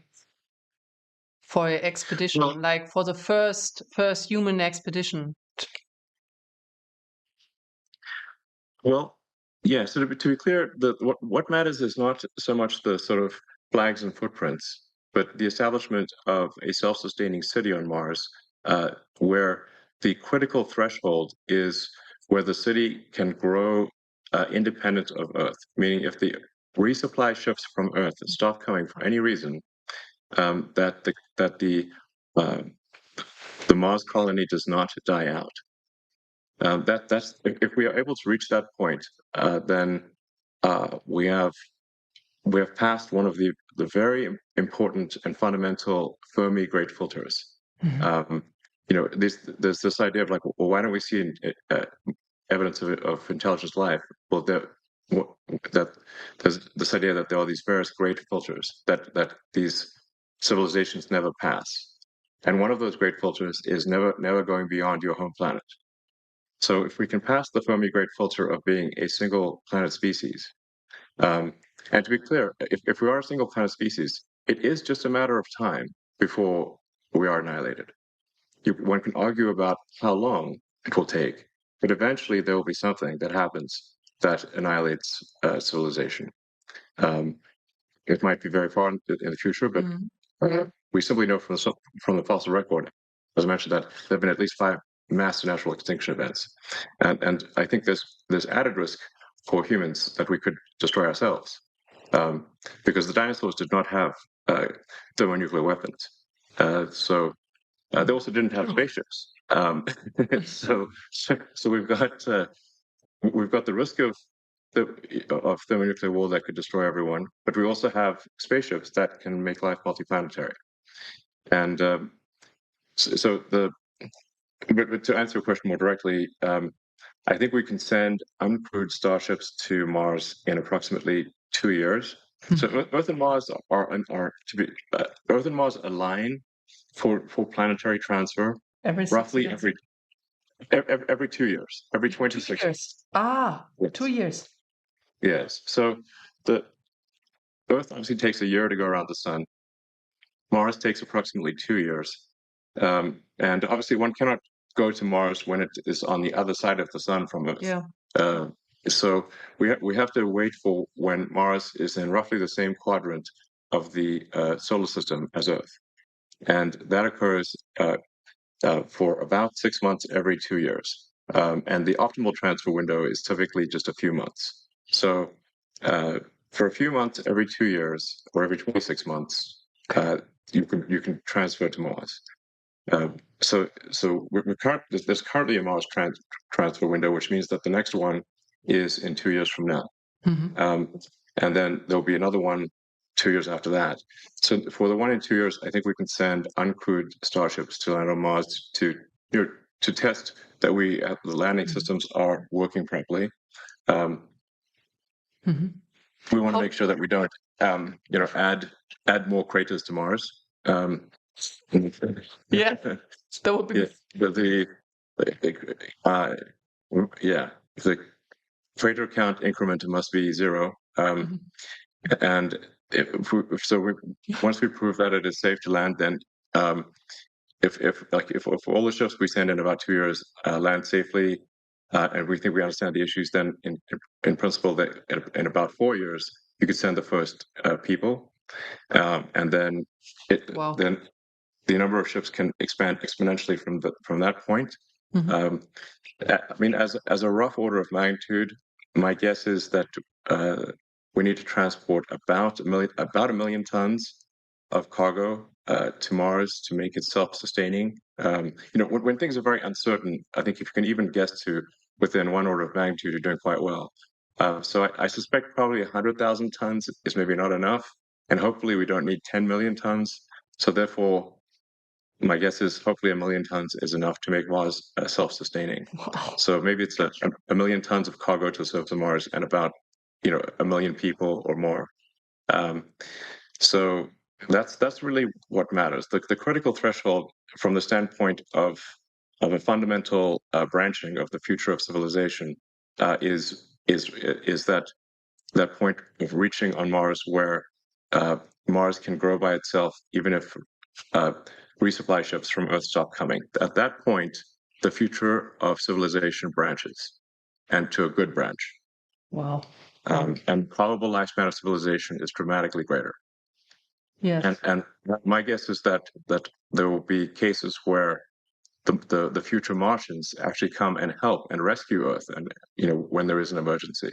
Well, expedition, like for the first human expedition? Well, yeah. So to be clear, what matters is not so much the sort of flags and footprints, but the establishment of a self-sustaining city on Mars, where the critical threshold is where the city can grow independent of Earth. Meaning, if the resupply ships from Earth stop coming for any reason, that uh, the Mars colony does not die out. That's if we are able to reach that point, then we have passed one of the very important and fundamental Fermi great filters. Mhm. Um, you know, there's this idea of like, well, why don't we see evidence of intelligent life? Well, that there's this idea that there are these various great filters that these civilizations never pass, and one of those great filters is never going beyond your home planet. So if we can pass the Fermi Great filter of being a single planet species, um, and to be clear, if we are a single planet species, it is just a matter of time before we are annihilated. One can argue about how long it will take, but eventually there will be something that happens that annihilates civilization. Um, it might be very far in the future, but Mhm. we simply know from the fossil record, as I mentioned, that there have been at least five massive natural extinction events, and I think there's added risk for humans that we could destroy ourselves, because the dinosaurs did not have thermonuclear weapons. So they also didn't have spaceships. So we've got the risk of thermonuclear war that could destroy everyone, but we also have spaceships that can make life multi-planetary. And but to answer your question more directly, I think we can send uncrewed starships to Mars in approximately 2 years. So Earth and Mars Earth and Mars align for planetary transfer roughly every 2 years, every 26 years. Ah, Yes. 2 years. Yes. So the Earth obviously takes a year to go around the sun. Mars takes approximately 2 years. And obviously one cannot go to Mars when it is on the other side of the sun from Earth. Yeah. So we have to wait for when Mars is in roughly the same quadrant of the solar system as Earth. And that occurs for about 6 months every 2 years. And the optimal transfer window is typically just a few months. So for a few months every 2 years or every 26 months, you can transfer to Mars. So there's currently a Mars transfer window, which means that the next one is in 2 years from now. And then there'll be another one 2 years after that. So for the one in 2 years, I think we can send uncrewed starships to land on Mars to test that the landing systems are working properly. We want to make sure that we don't, add more craters to Mars. Yeah, that would be. Yeah, the crater count increment must be 0. And once we prove that it is safe to land, then if all the ships we send in about 2 years land safely, and we think we understand the issues, then in principle, that in about 4 years you could send the first people, and then then the number of ships can expand exponentially from that point. I mean, as a rough order of magnitude, my guess is that we need to transport about a million tons of cargo to Mars to make it self-sustaining. When things are very uncertain, I think if you can even guess to within one order of magnitude, you're doing quite well. So I suspect probably 100,000 tons is maybe not enough, and hopefully we don't need 10 million tons. So therefore, my guess is hopefully 1 million tons is enough to make Mars self-sustaining. Wow. So maybe it's a million tons of cargo to the surface of Mars and about 1 million people or more. So that's really what matters. The critical threshold from the standpoint of a fundamental branching of the future of civilization is that point of reaching on Mars where Mars can grow by itself, even if resupply ships from Earth stop coming. At that point, the future of civilization branches, and to a good branch. Wow. And probable lifespan of civilization is dramatically greater. Yes. And my guess is that there will be cases where the future Martians actually come and help and rescue Earth, and when there is an emergency.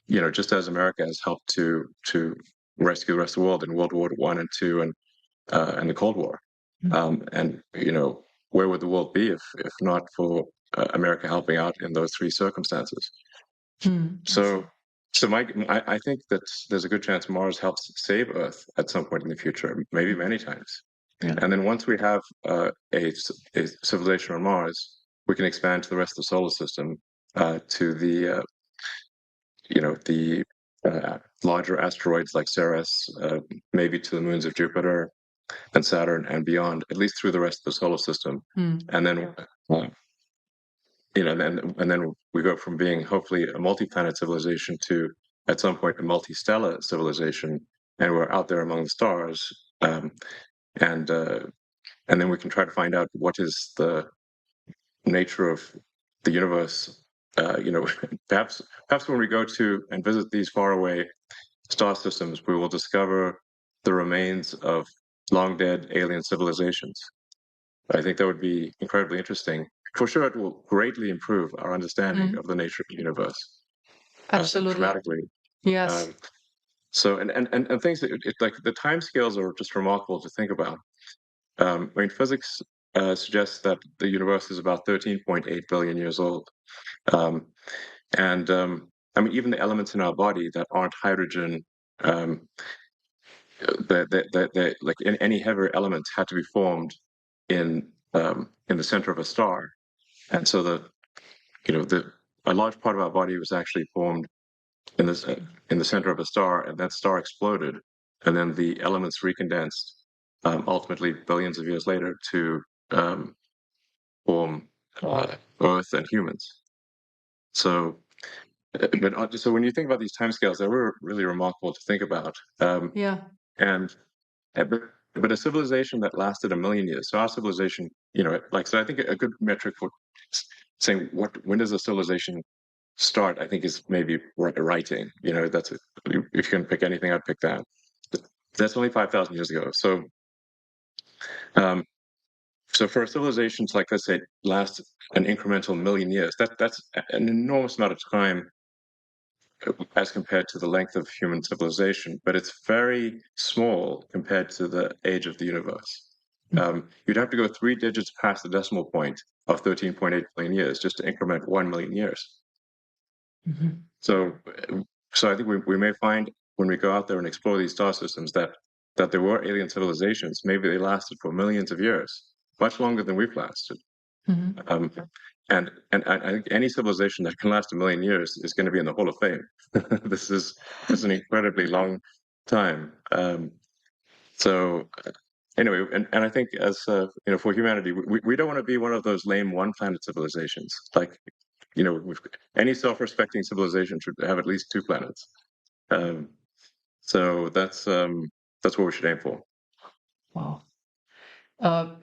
Just as America has helped to rescue the rest of the world in World War I and II and the Cold War. And where would the world be if not for America helping out in those three circumstances? So I think that there's a good chance Mars helps save Earth at some point in the future, maybe many times. Yeah. And then once we have a civilization on Mars, we can expand to the rest of the solar system, to the larger asteroids like Ceres, maybe to the moons of Jupiter and Saturn and beyond, at least through the rest of the solar system. And then, and then we go from being hopefully a multi-planet civilization to, at some point, a multi-stellar civilization, and we're out there among the stars. And then we can try to find out what is the nature of the universe. Perhaps when we go to and visit these faraway star systems, we will discover the remains of long dead alien civilizations. I think that would be incredibly interesting. For sure, it will greatly improve our understanding of the nature of the universe. Absolutely. Dramatically. Yes. So and things that like the time scales are just remarkable to think about. I mean, physics suggests that the universe is about 13.8 billion years old. Um, and I mean, even the elements in our body that aren't hydrogen, um, like any heavier elements had to be formed in the center of a star. And so the a large part of our body was actually formed in this in the center of a star, and that star exploded, and then the elements recondensed, ultimately billions of years later to um, form Earth and humans. So, so when you think about these timescales, they were really remarkable to think about. Yeah. And but, but a civilization that lasted a million years. So our civilization, like so, I think a good metric for saying when does a civilization start, I think, is maybe writing. That's if you can pick anything, I'd pick that. That's only 5,000 years ago. Um, so for a civilization to, like, let's say, last an incremental million years, that's an enormous amount of time as compared to the length of human civilization, but it's very small compared to the age of the universe. You'd have to go 3 digits past the decimal point of 13.8 billion years just to increment 1 million years. Mhm. So, so I think we may find when we go out there and explore these star systems that there were alien civilizations. Maybe they lasted for millions of years, much longer than we've lasted. Mhm. Um, and I think any civilization that can last a million years is going to be in the Hall of Fame. This is an incredibly long time. So anyway, and I think as for humanity, we don't want to be one of those lame one planet civilizations. Like any self-respecting civilization should have at least two planets. Um, so that's what we should aim for. Wow. Uh,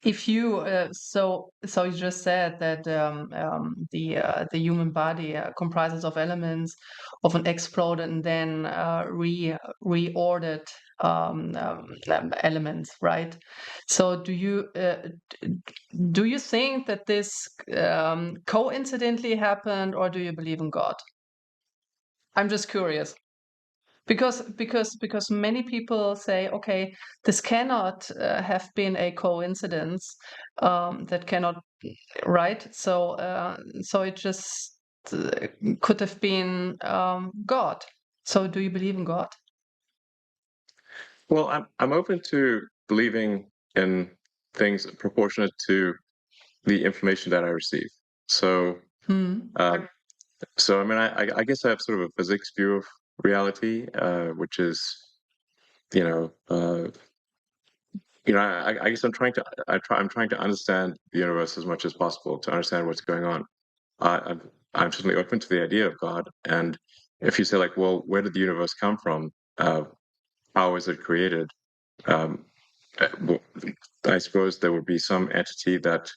if you so you just said that the human body comprises of elements of an exploded and then reordered elements, right? So do you think that this coincidentally happened, or do you believe in God? I'm just curious. Because many people say, okay, this cannot have been a coincidence. That cannot, right? So it just could have been God. So do you believe in God? Well, I'm open to believing in things proportionate to the information that I receive. So Hmm. um, so I mean, I guess I have sort of a physics view of reality, which is you know uh, I guess I'm trying to understand the universe as much as possible to understand what's going on. I'm certainly open to the idea of God. And if you say, like, well, where did the universe come from? How was it created? Um, well, I suppose there would be some entity that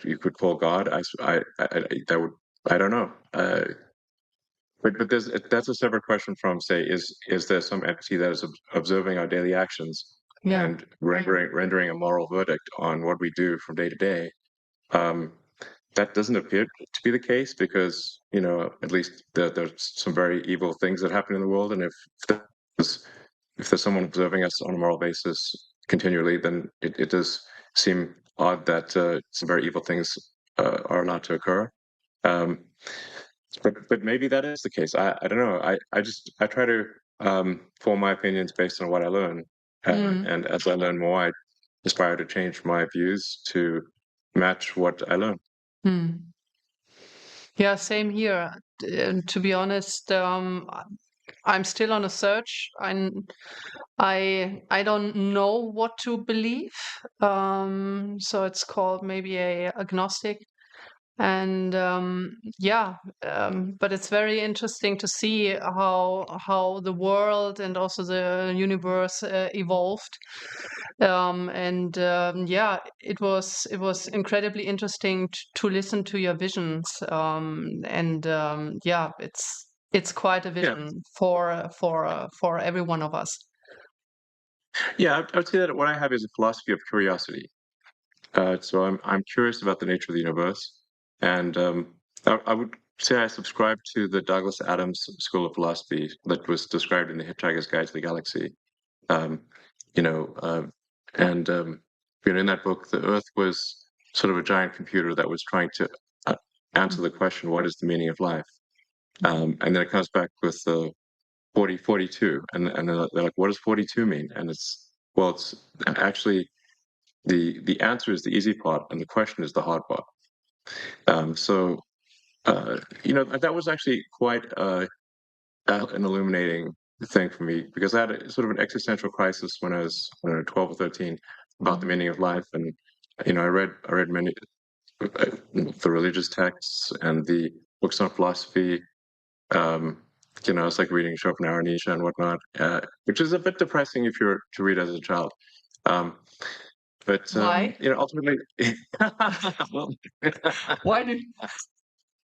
you could call God. That would, I don't know. But that's a separate question from, say, is there some entity that is observing our daily actions Yeah. and rendering a moral verdict on what we do from day to day? Um, that doesn't appear to be the case because at least there's some very evil things that happen in the world, and there's, if there's someone observing us on a moral basis continually, then it does seem odd that some very evil things are allowed to occur. Um, but maybe that is the case. I don't know. I try to form my opinions based on what I learn, Hmm. and as I learn more, I aspire to change my views to match what I learn. Hmm. Yeah, same here. To be honest, I'm still on a search. I don't know what to believe. So it's called maybe a agnostic. And yeah, but it's very interesting to see how the world and also the universe evolved. And yeah, it was incredibly interesting to listen to your visions. And yeah, it's quite a Yeah, vision for every one of us. yeah. I would say that what I have is a philosophy of curiosity. So I'm curious about the nature of the universe, and I would say I subscribe to the Douglas Adams School of Philosophy that was described in the Hitchhiker's Guide to the Galaxy. Um, you know, and in that book, the Earth was sort of a giant computer that was trying to answer the question, "What is the meaning of life?" And then it comes back with the 42, and they're like, "What does 42 mean?" And it's actually the answer is the easy part, and the question is the hard part. So that was actually quite an illuminating thing for me, because I had sort of an existential crisis when I was 12 or 13 about the meaning of life, and I read many the religious texts and the books on philosophy. Um, it's like reading Schopenhauer, Nietzsche, and whatnot, which is a bit depressing if you're to read as a child. Um, but Why? ultimately, well, Why do?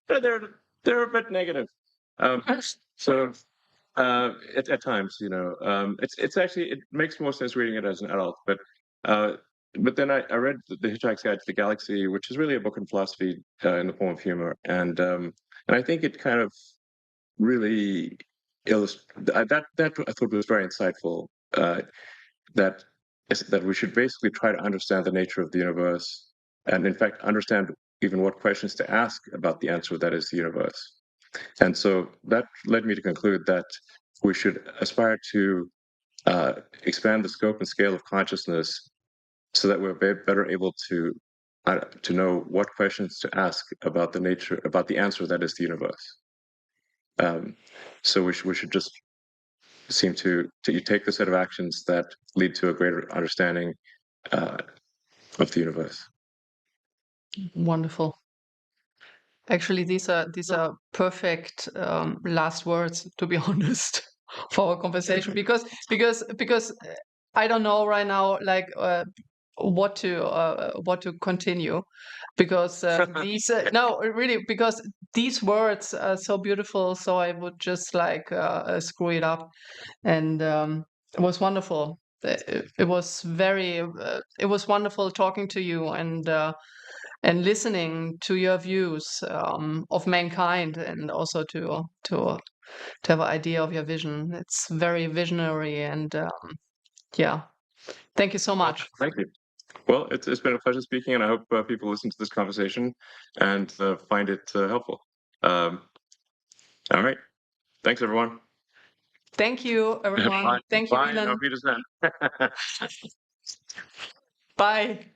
they're they're a bit negative. Um, so at times, it's actually, it makes more sense reading it as an adult. Uh, but then I read the Hitchhiker's Guide to the Galaxy, which is really a book in philosophy in the form of humor, and I think it kind of really that I thought was very insightful. That that we should basically try to understand the nature of the universe, and in fact understand even what questions to ask about the answer that is the universe. And so that led me to conclude that we should aspire to expand the scope and scale of consciousness so that we're better able to know what questions to ask about the answer that is the universe. So we should just seem to you take the set of actions that lead to a greater understanding uh, of the universe. Wonderful. Actually, these are perfect last words, to be honest, for our conversation. Because I don't know right now, like what to continue, because these no, really, because these words are so beautiful. So I would just like screw it up, and it was wonderful. It was very. It was wonderful talking to you, and listening to your views of mankind, and also to have an idea of your vision. It's very visionary, and yeah, thank you so much. Thank you. Well, it's been a pleasure speaking, and I hope people listen to this conversation and find it helpful. Um, all right. Thanks, everyone. Thank you, everyone. Bye. Thank you, Bye. Elon. Auf Wiedersehen. Bye.